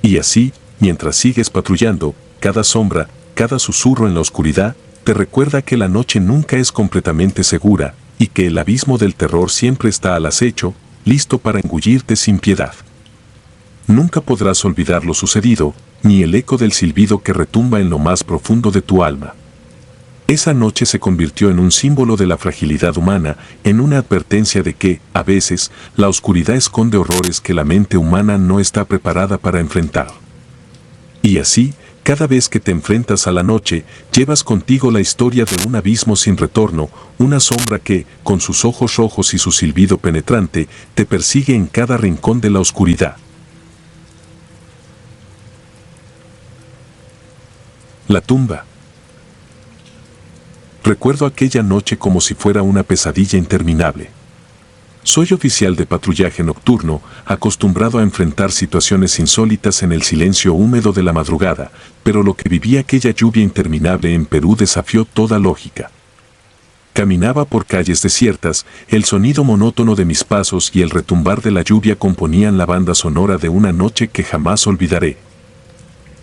Y así, mientras sigues patrullando, cada sombra, cada susurro en la oscuridad, te recuerda que la noche nunca es completamente segura, y que el abismo del terror siempre está al acecho, listo para engullirte sin piedad. Nunca podrás olvidar lo sucedido, ni el eco del silbido que retumba en lo más profundo de tu alma. Esa noche se convirtió en un símbolo de la fragilidad humana, en una advertencia de que, a veces, la oscuridad esconde horrores que la mente humana no está preparada para enfrentar. Y así, cada vez que te enfrentas a la noche, llevas contigo la historia de un abismo sin retorno, una sombra que, con sus ojos rojos y su silbido penetrante, te persigue en cada rincón de la oscuridad. La tumba. Recuerdo aquella noche como si fuera una pesadilla interminable. Soy oficial de patrullaje nocturno, acostumbrado a enfrentar situaciones insólitas en el silencio húmedo de la madrugada, pero lo que viví aquella lluvia interminable en Perú desafió toda lógica. Caminaba por calles desiertas, el sonido monótono de mis pasos y el retumbar de la lluvia componían la banda sonora de una noche que jamás olvidaré.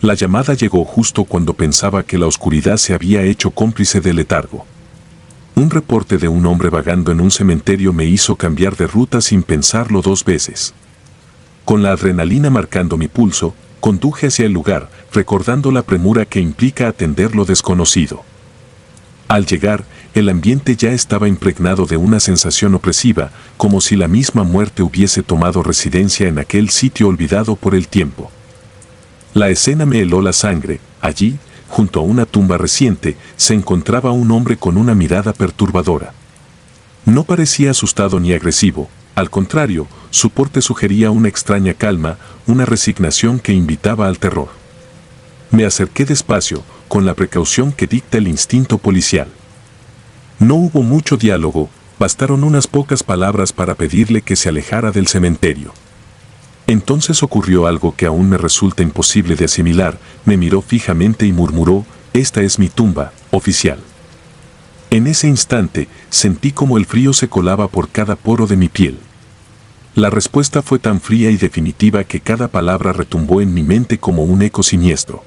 La llamada llegó justo cuando pensaba que la oscuridad se había hecho cómplice del letargo. Un reporte de un hombre vagando en un cementerio me hizo cambiar de ruta sin pensarlo dos veces. Con la adrenalina marcando mi pulso, conduje hacia el lugar, recordando la premura que implica atender lo desconocido. Al llegar, el ambiente ya estaba impregnado de una sensación opresiva, como si la misma muerte hubiese tomado residencia en aquel sitio olvidado por el tiempo. La escena me heló la sangre. Allí, junto a una tumba reciente, se encontraba un hombre con una mirada perturbadora. No parecía asustado ni agresivo, al contrario, su porte sugería una extraña calma, una resignación que invitaba al terror. Me acerqué despacio, con la precaución que dicta el instinto policial. No hubo mucho diálogo, bastaron unas pocas palabras para pedirle que se alejara del cementerio. Entonces ocurrió algo que aún me resulta imposible de asimilar, me miró fijamente y murmuró: «Esta es mi tumba, oficial». En ese instante, sentí como el frío se colaba por cada poro de mi piel. La respuesta fue tan fría y definitiva que cada palabra retumbó en mi mente como un eco siniestro.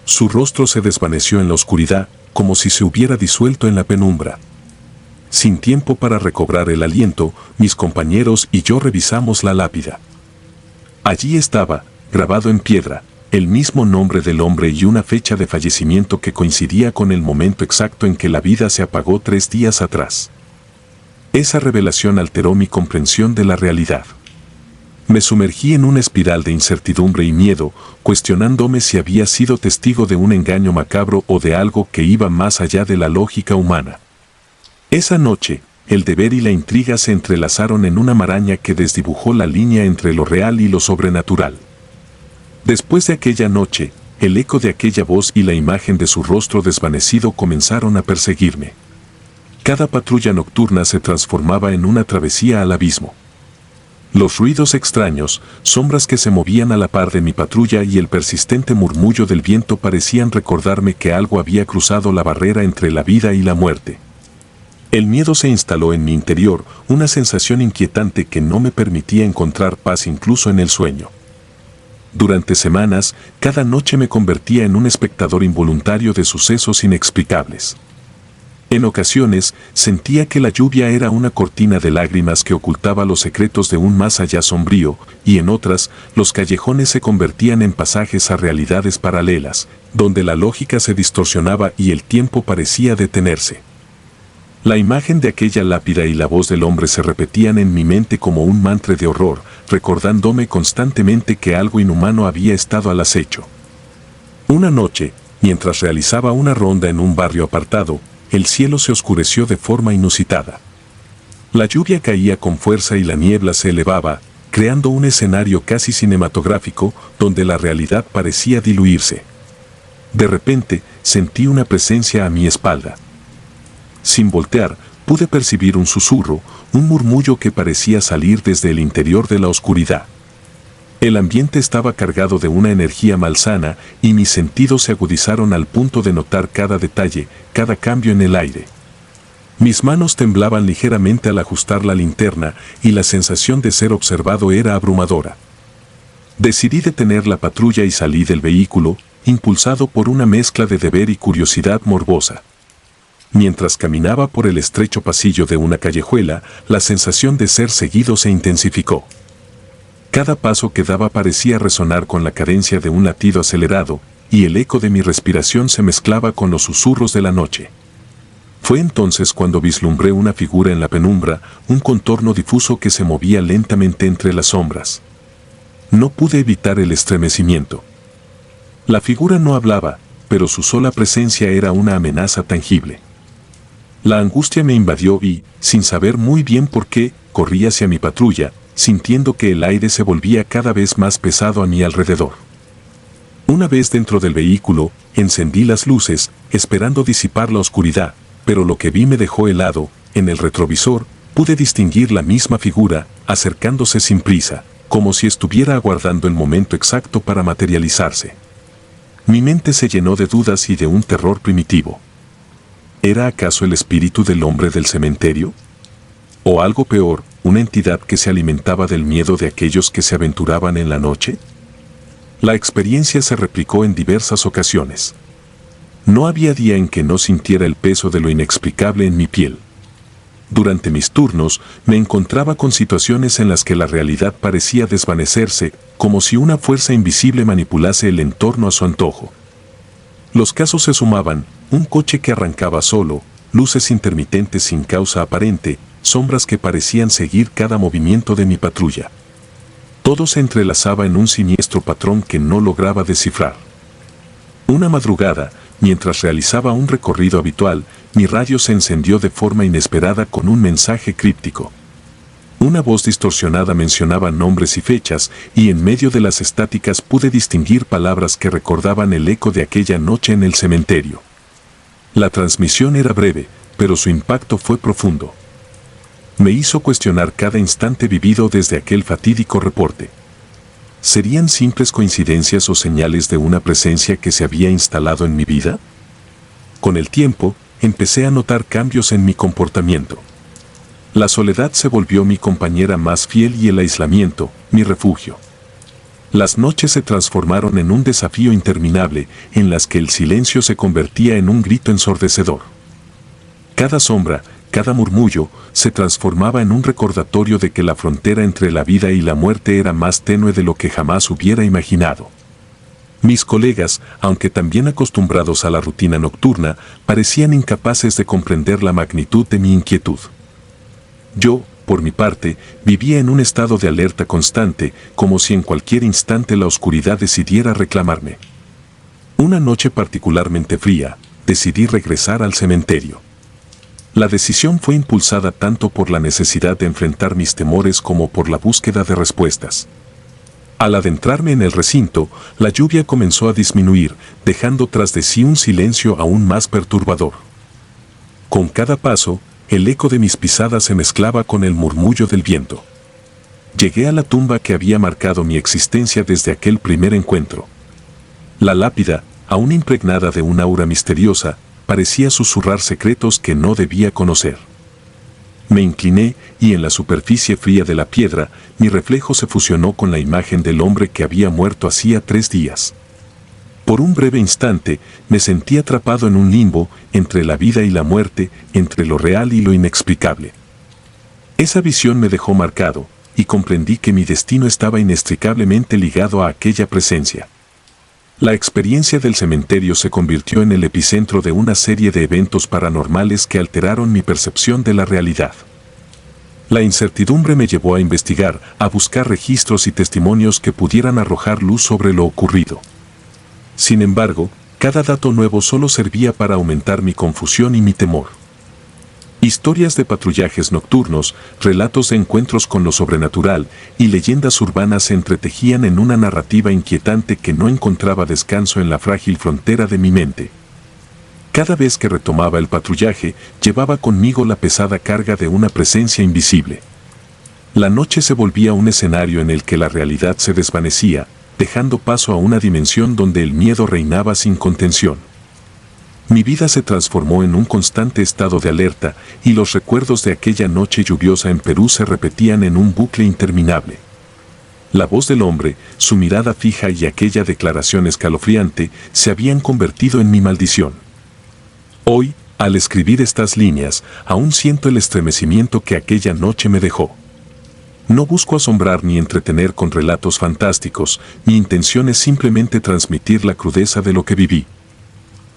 Su rostro se desvaneció en la oscuridad, como si se hubiera disuelto en la penumbra. Sin tiempo para recobrar el aliento, mis compañeros y yo revisamos la lápida. Allí estaba, grabado en piedra, el mismo nombre del hombre y una fecha de fallecimiento que coincidía con el momento exacto en que la vida se apagó 3 días atrás. Esa revelación alteró mi comprensión de la realidad. Me sumergí en una espiral de incertidumbre y miedo, cuestionándome si había sido testigo de un engaño macabro o de algo que iba más allá de la lógica humana. Esa noche, el deber y la intriga se entrelazaron en una maraña que desdibujó la línea entre lo real y lo sobrenatural. Después de aquella noche, el eco de aquella voz y la imagen de su rostro desvanecido comenzaron a perseguirme. Cada patrulla nocturna se transformaba en una travesía al abismo. Los ruidos extraños, sombras que se movían a la par de mi patrulla y el persistente murmullo del viento parecían recordarme que algo había cruzado la barrera entre la vida y la muerte. El miedo se instaló en mi interior, una sensación inquietante que no me permitía encontrar paz incluso en el sueño. Durante semanas, cada noche me convertía en un espectador involuntario de sucesos inexplicables. En ocasiones, sentía que la lluvia era una cortina de lágrimas que ocultaba los secretos de un más allá sombrío, y en otras, los callejones se convertían en pasajes a realidades paralelas, donde la lógica se distorsionaba y el tiempo parecía detenerse. La imagen de aquella lápida y la voz del hombre se repetían en mi mente como un mantra de horror, recordándome constantemente que algo inhumano había estado al acecho. Una noche, mientras realizaba una ronda en un barrio apartado, el cielo se oscureció de forma inusitada. La lluvia caía con fuerza y la niebla se elevaba, creando un escenario casi cinematográfico donde la realidad parecía diluirse. De repente, sentí una presencia a mi espalda. Sin voltear, pude percibir un susurro, un murmullo que parecía salir desde el interior de la oscuridad. El ambiente estaba cargado de una energía malsana y mis sentidos se agudizaron al punto de notar cada detalle, cada cambio en el aire. Mis manos temblaban ligeramente al ajustar la linterna y la sensación de ser observado era abrumadora. Decidí detener la patrulla y salí del vehículo, impulsado por una mezcla de deber y curiosidad morbosa. Mientras caminaba por el estrecho pasillo de una callejuela, la sensación de ser seguido se intensificó. Cada paso que daba parecía resonar con la cadencia de un latido acelerado, y el eco de mi respiración se mezclaba con los susurros de la noche. Fue entonces cuando vislumbré una figura en la penumbra, un contorno difuso que se movía lentamente entre las sombras. No pude evitar el estremecimiento. La figura no hablaba, pero su sola presencia era una amenaza tangible. La angustia me invadió y, sin saber muy bien por qué, corrí hacia mi patrulla, sintiendo que el aire se volvía cada vez más pesado a mi alrededor. Una vez dentro del vehículo, encendí las luces, esperando disipar la oscuridad, pero lo que vi me dejó helado. En el retrovisor, pude distinguir la misma figura, acercándose sin prisa, como si estuviera aguardando el momento exacto para materializarse. Mi mente se llenó de dudas y de un terror primitivo. ¿Era acaso el espíritu del hombre del cementerio? ¿O algo peor, una entidad que se alimentaba del miedo de aquellos que se aventuraban en la noche? La experiencia se replicó en diversas ocasiones. No había día en que no sintiera el peso de lo inexplicable en mi piel. Durante mis turnos, me encontraba con situaciones en las que la realidad parecía desvanecerse, como si una fuerza invisible manipulase el entorno a su antojo. Los casos se sumaban: un coche que arrancaba solo, luces intermitentes sin causa aparente, sombras que parecían seguir cada movimiento de mi patrulla. Todo se entrelazaba en un siniestro patrón que no lograba descifrar. Una madrugada, mientras realizaba un recorrido habitual, mi radio se encendió de forma inesperada con un mensaje críptico. Una voz distorsionada mencionaba nombres y fechas, y en medio de las estáticas pude distinguir palabras que recordaban el eco de aquella noche en el cementerio. La transmisión era breve, pero su impacto fue profundo. Me hizo cuestionar cada instante vivido desde aquel fatídico reporte. ¿Serían simples coincidencias o señales de una presencia que se había instalado en mi vida? Con el tiempo, empecé a notar cambios en mi comportamiento. La soledad se volvió mi compañera más fiel y el aislamiento, mi refugio. Las noches se transformaron en un desafío interminable, en las que el silencio se convertía en un grito ensordecedor. Cada sombra, cada murmullo, se transformaba en un recordatorio de que la frontera entre la vida y la muerte era más tenue de lo que jamás hubiera imaginado. Mis colegas, aunque también acostumbrados a la rutina nocturna, parecían incapaces de comprender la magnitud de mi inquietud. Yo, por mi parte, vivía en un estado de alerta constante, como si en cualquier instante la oscuridad decidiera reclamarme. Una noche particularmente fría, decidí regresar al cementerio. La decisión fue impulsada tanto por la necesidad de enfrentar mis temores como por la búsqueda de respuestas. Al adentrarme en el recinto, la lluvia comenzó a disminuir, dejando tras de sí un silencio aún más perturbador. Con cada paso, el eco de mis pisadas se mezclaba con el murmullo del viento. Llegué a la tumba que había marcado mi existencia desde aquel primer encuentro. La lápida, aún impregnada de un aura misteriosa, parecía susurrar secretos que no debía conocer. Me incliné y en la superficie fría de la piedra, mi reflejo se fusionó con la imagen del hombre que había muerto hacía 3 días. Por un breve instante, me sentí atrapado en un limbo, entre la vida y la muerte, entre lo real y lo inexplicable. Esa visión me dejó marcado, y comprendí que mi destino estaba inextricablemente ligado a aquella presencia. La experiencia del cementerio se convirtió en el epicentro de una serie de eventos paranormales que alteraron mi percepción de la realidad. La incertidumbre me llevó a investigar, a buscar registros y testimonios que pudieran arrojar luz sobre lo ocurrido. Sin embargo, cada dato nuevo solo servía para aumentar mi confusión y mi temor. Historias de patrullajes nocturnos, relatos de encuentros con lo sobrenatural y leyendas urbanas se entretejían en una narrativa inquietante que no encontraba descanso en la frágil frontera de mi mente. Cada vez que retomaba el patrullaje, llevaba conmigo la pesada carga de una presencia invisible. La noche se volvía un escenario en el que la realidad se desvanecía, dejando paso a una dimensión donde el miedo reinaba sin contención. Mi vida se transformó en un constante estado de alerta, y los recuerdos de aquella noche lluviosa en Perú se repetían en un bucle interminable. La voz del hombre, su mirada fija y aquella declaración escalofriante se habían convertido en mi maldición. Hoy, al escribir estas líneas, aún siento el estremecimiento que aquella noche me dejó. No busco asombrar ni entretener con relatos fantásticos, mi intención es simplemente transmitir la crudeza de lo que viví.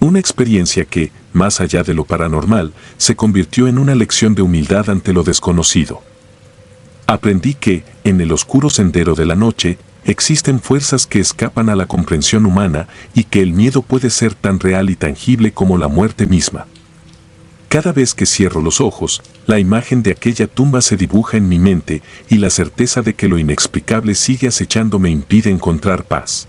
Una experiencia que, más allá de lo paranormal, se convirtió en una lección de humildad ante lo desconocido. Aprendí que, en el oscuro sendero de la noche, existen fuerzas que escapan a la comprensión humana y que el miedo puede ser tan real y tangible como la muerte misma. Cada vez que cierro los ojos, la imagen de aquella tumba se dibuja en mi mente y la certeza de que lo inexplicable sigue acechando me impide encontrar paz.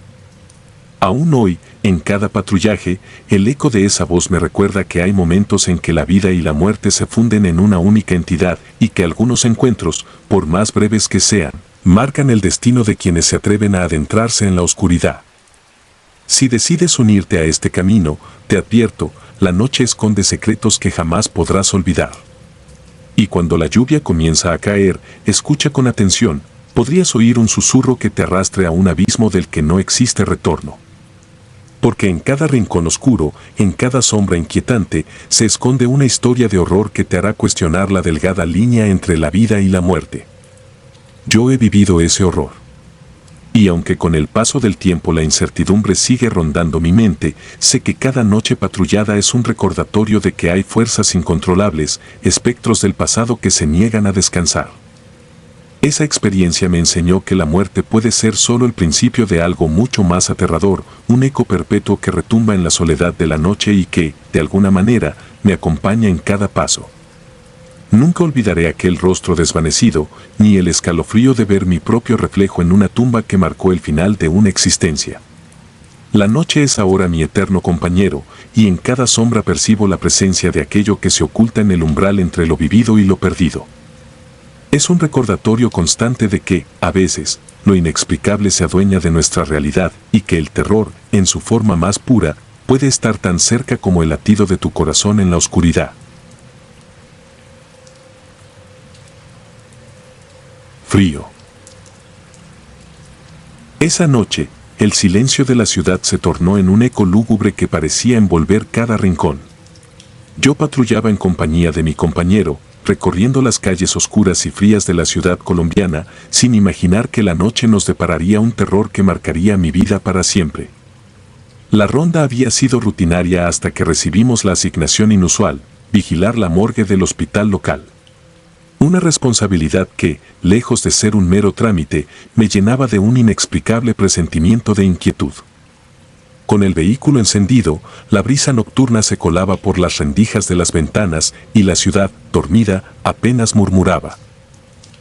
Aún hoy, en cada patrullaje, el eco de esa voz me recuerda que hay momentos en que la vida y la muerte se funden en una única entidad y que algunos encuentros, por más breves que sean, marcan el destino de quienes se atreven a adentrarse en la oscuridad. Si decides unirte a este camino, te advierto, la noche esconde secretos que jamás podrás olvidar. Y cuando la lluvia comienza a caer, escucha con atención, podrías oír un susurro que te arrastre a un abismo del que no existe retorno. Porque en cada rincón oscuro, en cada sombra inquietante, se esconde una historia de horror que te hará cuestionar la delgada línea entre la vida y la muerte. Yo he vivido ese horror. Y aunque con el paso del tiempo la incertidumbre sigue rondando mi mente, sé que cada noche patrullada es un recordatorio de que hay fuerzas incontrolables, espectros del pasado que se niegan a descansar. Esa experiencia me enseñó que la muerte puede ser solo el principio de algo mucho más aterrador, un eco perpetuo que retumba en la soledad de la noche y que, de alguna manera, me acompaña en cada paso. Nunca olvidaré aquel rostro desvanecido, ni el escalofrío de ver mi propio reflejo en una tumba que marcó el final de una existencia. La noche es ahora mi eterno compañero, y en cada sombra percibo la presencia de aquello que se oculta en el umbral entre lo vivido y lo perdido. Es un recordatorio constante de que, a veces, lo inexplicable se adueña de nuestra realidad y que el terror, en su forma más pura, puede estar tan cerca como el latido de tu corazón en la oscuridad. Frío. Esa noche, el silencio de la ciudad se tornó en un eco lúgubre que parecía envolver cada rincón. Yo patrullaba en compañía de mi compañero, recorriendo las calles oscuras y frías de la ciudad colombiana, sin imaginar que la noche nos depararía un terror que marcaría mi vida para siempre. La ronda había sido rutinaria hasta que recibimos la asignación inusual, vigilar la morgue del hospital local. Una responsabilidad que, lejos de ser un mero trámite, me llenaba de un inexplicable presentimiento de inquietud. Con el vehículo encendido, la brisa nocturna se colaba por las rendijas de las ventanas y la ciudad, dormida, apenas murmuraba.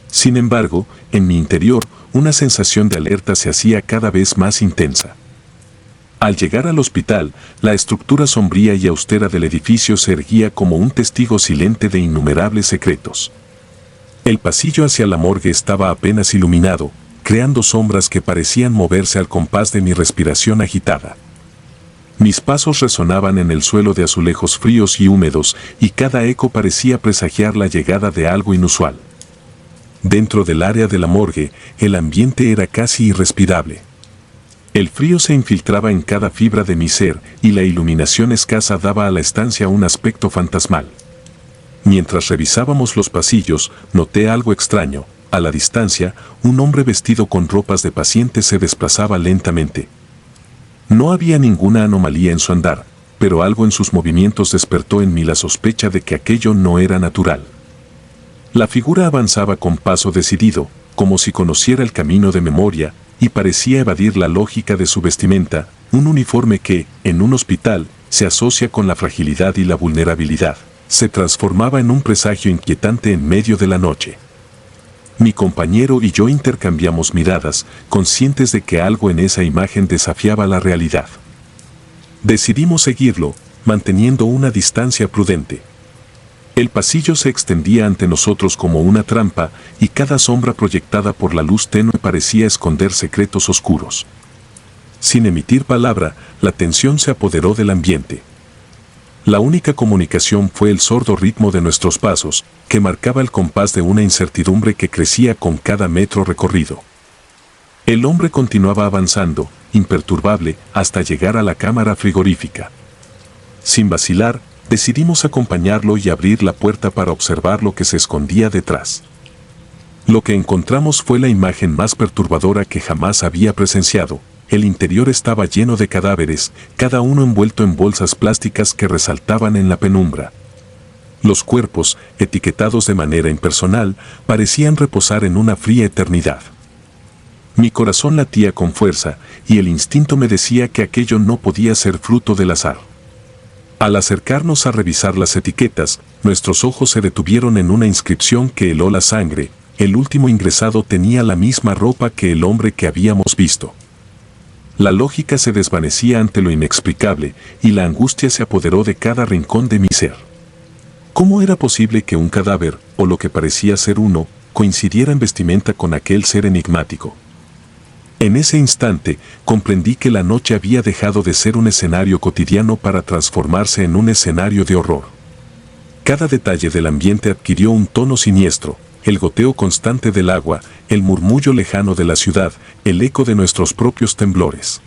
Sin embargo, en mi interior, una sensación de alerta se hacía cada vez más intensa. Al llegar al hospital, la estructura sombría y austera del edificio se erguía como un testigo silente de innumerables secretos. El pasillo hacia la morgue estaba apenas iluminado, creando sombras que parecían moverse al compás de mi respiración agitada. Mis pasos resonaban en el suelo de azulejos fríos y húmedos, y cada eco parecía presagiar la llegada de algo inusual. Dentro del área de la morgue, el ambiente era casi irrespirable. El frío se infiltraba en cada fibra de mi ser, y la iluminación escasa daba a la estancia un aspecto fantasmal. Mientras revisábamos los pasillos, noté algo extraño. A la distancia, un hombre vestido con ropas de paciente se desplazaba lentamente. No había ninguna anomalía en su andar, pero algo en sus movimientos despertó en mí la sospecha de que aquello no era natural. La figura avanzaba con paso decidido, como si conociera el camino de memoria, y parecía evadir la lógica de su vestimenta, un uniforme que, en un hospital, se asocia con la fragilidad y la vulnerabilidad. Se transformaba en un presagio inquietante en medio de la noche. Mi compañero y yo intercambiamos miradas, conscientes de que algo en esa imagen desafiaba la realidad. Decidimos seguirlo, manteniendo una distancia prudente. El pasillo se extendía ante nosotros como una trampa, y cada sombra proyectada por la luz tenue parecía esconder secretos oscuros. Sin emitir palabra, la tensión se apoderó del ambiente. La única comunicación fue el sordo ritmo de nuestros pasos, que marcaba el compás de una incertidumbre que crecía con cada metro recorrido. El hombre continuaba avanzando, imperturbable, hasta llegar a la cámara frigorífica. Sin vacilar, decidimos acompañarlo y abrir la puerta para observar lo que se escondía detrás. Lo que encontramos fue la imagen más perturbadora que jamás había presenciado. El interior estaba lleno de cadáveres, cada uno envuelto en bolsas plásticas que resaltaban en la penumbra. Los cuerpos, etiquetados de manera impersonal, parecían reposar en una fría eternidad. Mi corazón latía con fuerza, y el instinto me decía que aquello no podía ser fruto del azar. Al acercarnos a revisar las etiquetas, nuestros ojos se detuvieron en una inscripción que heló la sangre. El último ingresado tenía la misma ropa que el hombre que habíamos visto. La lógica se desvanecía ante lo inexplicable, y la angustia se apoderó de cada rincón de mi ser. ¿Cómo era posible que un cadáver, o lo que parecía ser uno, coincidiera en vestimenta con aquel ser enigmático? En ese instante, comprendí que la noche había dejado de ser un escenario cotidiano para transformarse en un escenario de horror. Cada detalle del ambiente adquirió un tono siniestro. El goteo constante del agua, el murmullo lejano de la ciudad, el eco de nuestros propios temblores.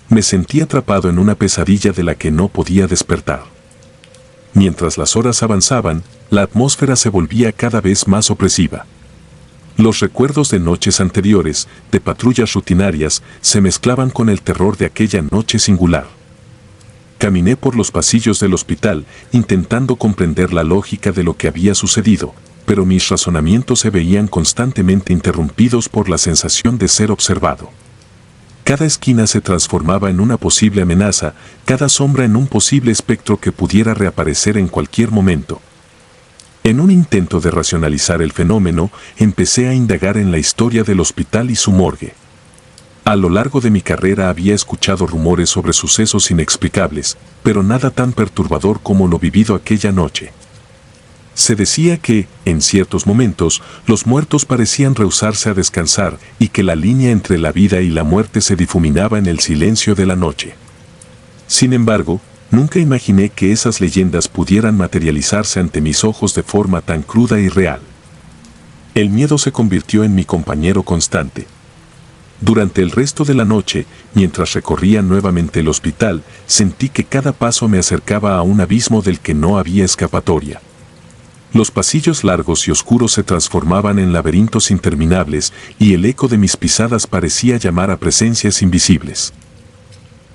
Me sentí atrapado en una pesadilla de la que no podía despertar. Mientras las horas avanzaban, la atmósfera se volvía cada vez más opresiva. Los recuerdos de noches anteriores, de patrullas rutinarias, se mezclaban con el terror de aquella noche singular. Caminé por los pasillos del hospital, intentando comprender la lógica de lo que había sucedido, pero mis razonamientos se veían constantemente interrumpidos por la sensación de ser observado. Cada esquina se transformaba en una posible amenaza, cada sombra en un posible espectro que pudiera reaparecer en cualquier momento. En un intento de racionalizar el fenómeno, empecé a indagar en la historia del hospital y su morgue. A lo largo de mi carrera había escuchado rumores sobre sucesos inexplicables, pero nada tan perturbador como lo vivido aquella noche. Se decía que, en ciertos momentos, los muertos parecían rehusarse a descansar y que la línea entre la vida y la muerte se difuminaba en el silencio de la noche. Sin embargo, nunca imaginé que esas leyendas pudieran materializarse ante mis ojos de forma tan cruda y real. El miedo se convirtió en mi compañero constante. Durante el resto de la noche, mientras recorría nuevamente el hospital, sentí que cada paso me acercaba a un abismo del que no había escapatoria. Los pasillos largos y oscuros se transformaban en laberintos interminables y el eco de mis pisadas parecía llamar a presencias invisibles.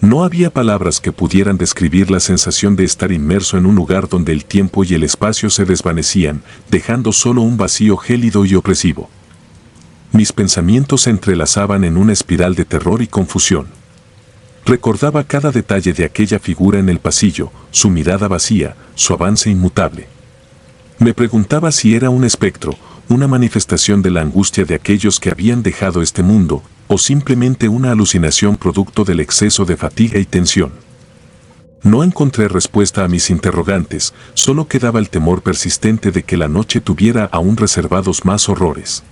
No había palabras que pudieran describir la sensación de estar inmerso en un lugar donde el tiempo y el espacio se desvanecían, dejando solo un vacío gélido y opresivo. Mis pensamientos se entrelazaban en una espiral de terror y confusión. Recordaba cada detalle de aquella figura en el pasillo, su mirada vacía, su avance inmutable. Me preguntaba si era un espectro, una manifestación de la angustia de aquellos que habían dejado este mundo, o simplemente una alucinación producto del exceso de fatiga y tensión. No encontré respuesta a mis interrogantes, solo quedaba el temor persistente de que la noche tuviera aún reservados más horrores.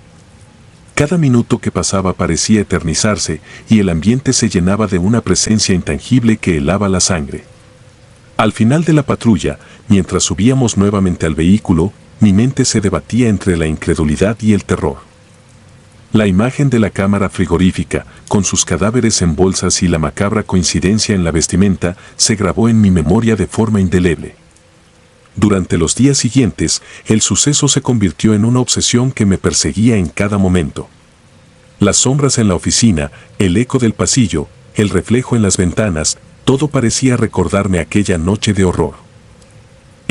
Cada minuto que pasaba parecía eternizarse y el ambiente se llenaba de una presencia intangible que helaba la sangre. Al final de la patrulla, mientras subíamos nuevamente al vehículo, mi mente se debatía entre la incredulidad y el terror. La imagen de la cámara frigorífica, con sus cadáveres en bolsas y la macabra coincidencia en la vestimenta, se grabó en mi memoria de forma indeleble. Durante los días siguientes, el suceso se convirtió en una obsesión que me perseguía en cada momento. Las sombras en la oficina, el eco del pasillo, el reflejo en las ventanas, todo parecía recordarme aquella noche de horror.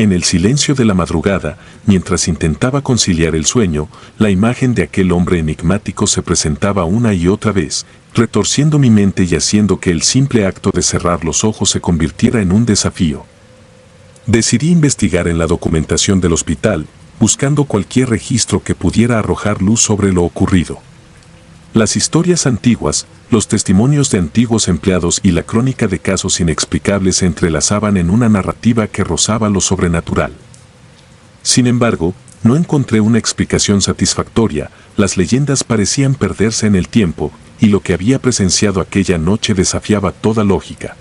En el silencio de la madrugada, mientras intentaba conciliar el sueño, la imagen de aquel hombre enigmático se presentaba una y otra vez, retorciendo mi mente y haciendo que el simple acto de cerrar los ojos se convirtiera en un desafío. Decidí investigar en la documentación del hospital, buscando cualquier registro que pudiera arrojar luz sobre lo ocurrido. Las historias antiguas, los testimonios de antiguos empleados y la crónica de casos inexplicables se entrelazaban en una narrativa que rozaba lo sobrenatural. Sin embargo, no encontré una explicación satisfactoria, las leyendas parecían perderse en el tiempo, y lo que había presenciado aquella noche desafiaba toda lógica.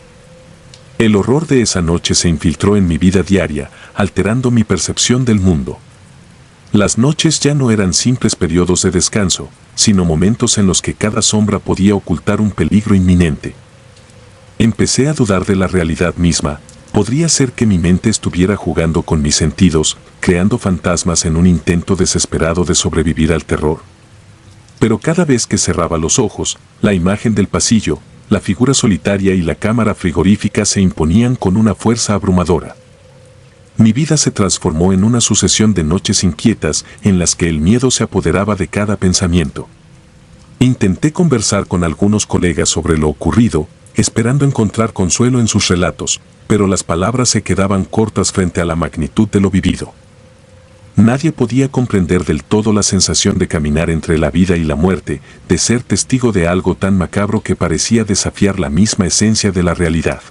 El horror de esa noche se infiltró en mi vida diaria, alterando mi percepción del mundo. Las noches ya no eran simples periodos de descanso, sino momentos en los que cada sombra podía ocultar un peligro inminente. Empecé a dudar de la realidad misma. ¿Podría ser que mi mente estuviera jugando con mis sentidos, creando fantasmas en un intento desesperado de sobrevivir al terror? Pero cada vez que cerraba los ojos, la imagen del pasillo, la figura solitaria y la cámara frigorífica se imponían con una fuerza abrumadora. Mi vida se transformó en una sucesión de noches inquietas en las que el miedo se apoderaba de cada pensamiento. Intenté conversar con algunos colegas sobre lo ocurrido, esperando encontrar consuelo en sus relatos, pero las palabras se quedaban cortas frente a la magnitud de lo vivido. Nadie podía comprender del todo la sensación de caminar entre la vida y la muerte, de ser testigo de algo tan macabro que parecía desafiar la misma esencia de la realidad.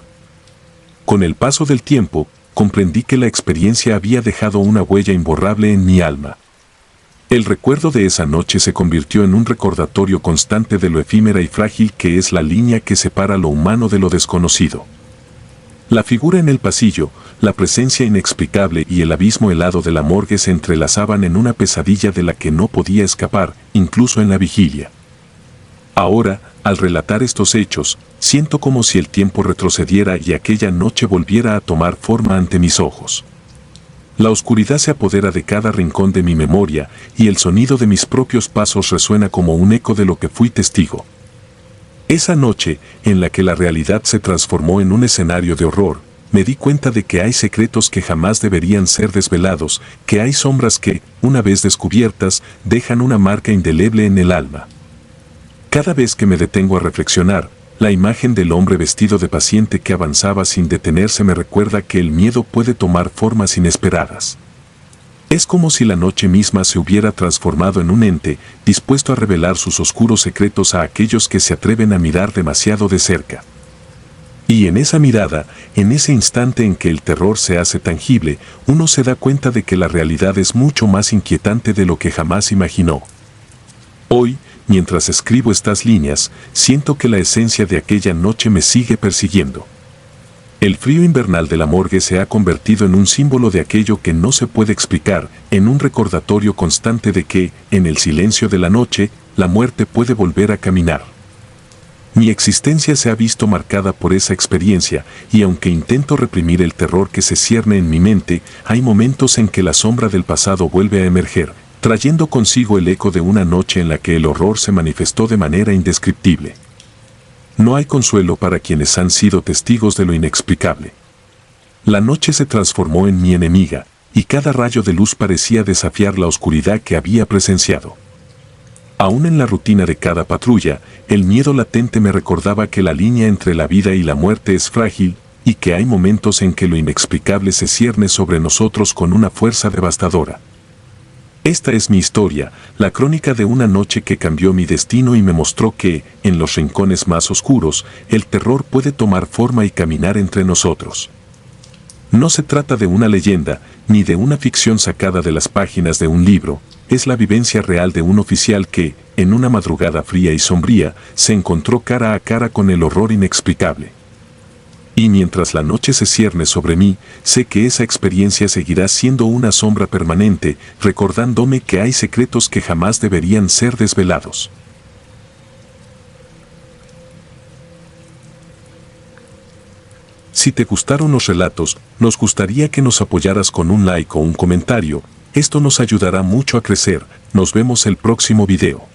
Con el paso del tiempo, comprendí que la experiencia había dejado una huella imborrable en mi alma. El recuerdo de esa noche se convirtió en un recordatorio constante de lo efímera y frágil que es la línea que separa lo humano de lo desconocido. La figura en el pasillo, la presencia inexplicable y el abismo helado de la morgue se entrelazaban en una pesadilla de la que no podía escapar, incluso en la vigilia. Ahora, al relatar estos hechos, siento como si el tiempo retrocediera y aquella noche volviera a tomar forma ante mis ojos. La oscuridad se apodera de cada rincón de mi memoria y el sonido de mis propios pasos resuena como un eco de lo que fui testigo. Esa noche, en la que la realidad se transformó en un escenario de horror, me di cuenta de que hay secretos que jamás deberían ser desvelados, que hay sombras que, una vez descubiertas, dejan una marca indeleble en el alma. Cada vez que me detengo a reflexionar, la imagen del hombre vestido de paciente que avanzaba sin detenerse me recuerda que el miedo puede tomar formas inesperadas. Es como si la noche misma se hubiera transformado en un ente, dispuesto a revelar sus oscuros secretos a aquellos que se atreven a mirar demasiado de cerca. Y en esa mirada, en ese instante en que el terror se hace tangible, uno se da cuenta de que la realidad es mucho más inquietante de lo que jamás imaginó. Hoy, mientras escribo estas líneas, siento que la esencia de aquella noche me sigue persiguiendo. El frío invernal de la morgue se ha convertido en un símbolo de aquello que no se puede explicar, en un recordatorio constante de que, en el silencio de la noche, la muerte puede volver a caminar. Mi existencia se ha visto marcada por esa experiencia, y aunque intento reprimir el terror que se cierne en mi mente, hay momentos en que la sombra del pasado vuelve a emerger, trayendo consigo el eco de una noche en la que el horror se manifestó de manera indescriptible. No hay consuelo para quienes han sido testigos de lo inexplicable. La noche se transformó en mi enemiga, y cada rayo de luz parecía desafiar la oscuridad que había presenciado. Aún en la rutina de cada patrulla, el miedo latente me recordaba que la línea entre la vida y la muerte es frágil, y que hay momentos en que lo inexplicable se cierne sobre nosotros con una fuerza devastadora. Esta es mi historia, la crónica de una noche que cambió mi destino y me mostró que, en los rincones más oscuros, el terror puede tomar forma y caminar entre nosotros. No se trata de una leyenda, ni de una ficción sacada de las páginas de un libro, es la vivencia real de un oficial que, en una madrugada fría y sombría, se encontró cara a cara con el horror inexplicable. Y mientras la noche se cierne sobre mí, sé que esa experiencia seguirá siendo una sombra permanente, recordándome que hay secretos que jamás deberían ser desvelados. Si te gustaron los relatos, nos gustaría que nos apoyaras con un like o un comentario. Esto nos ayudará mucho a crecer. Nos vemos el próximo video.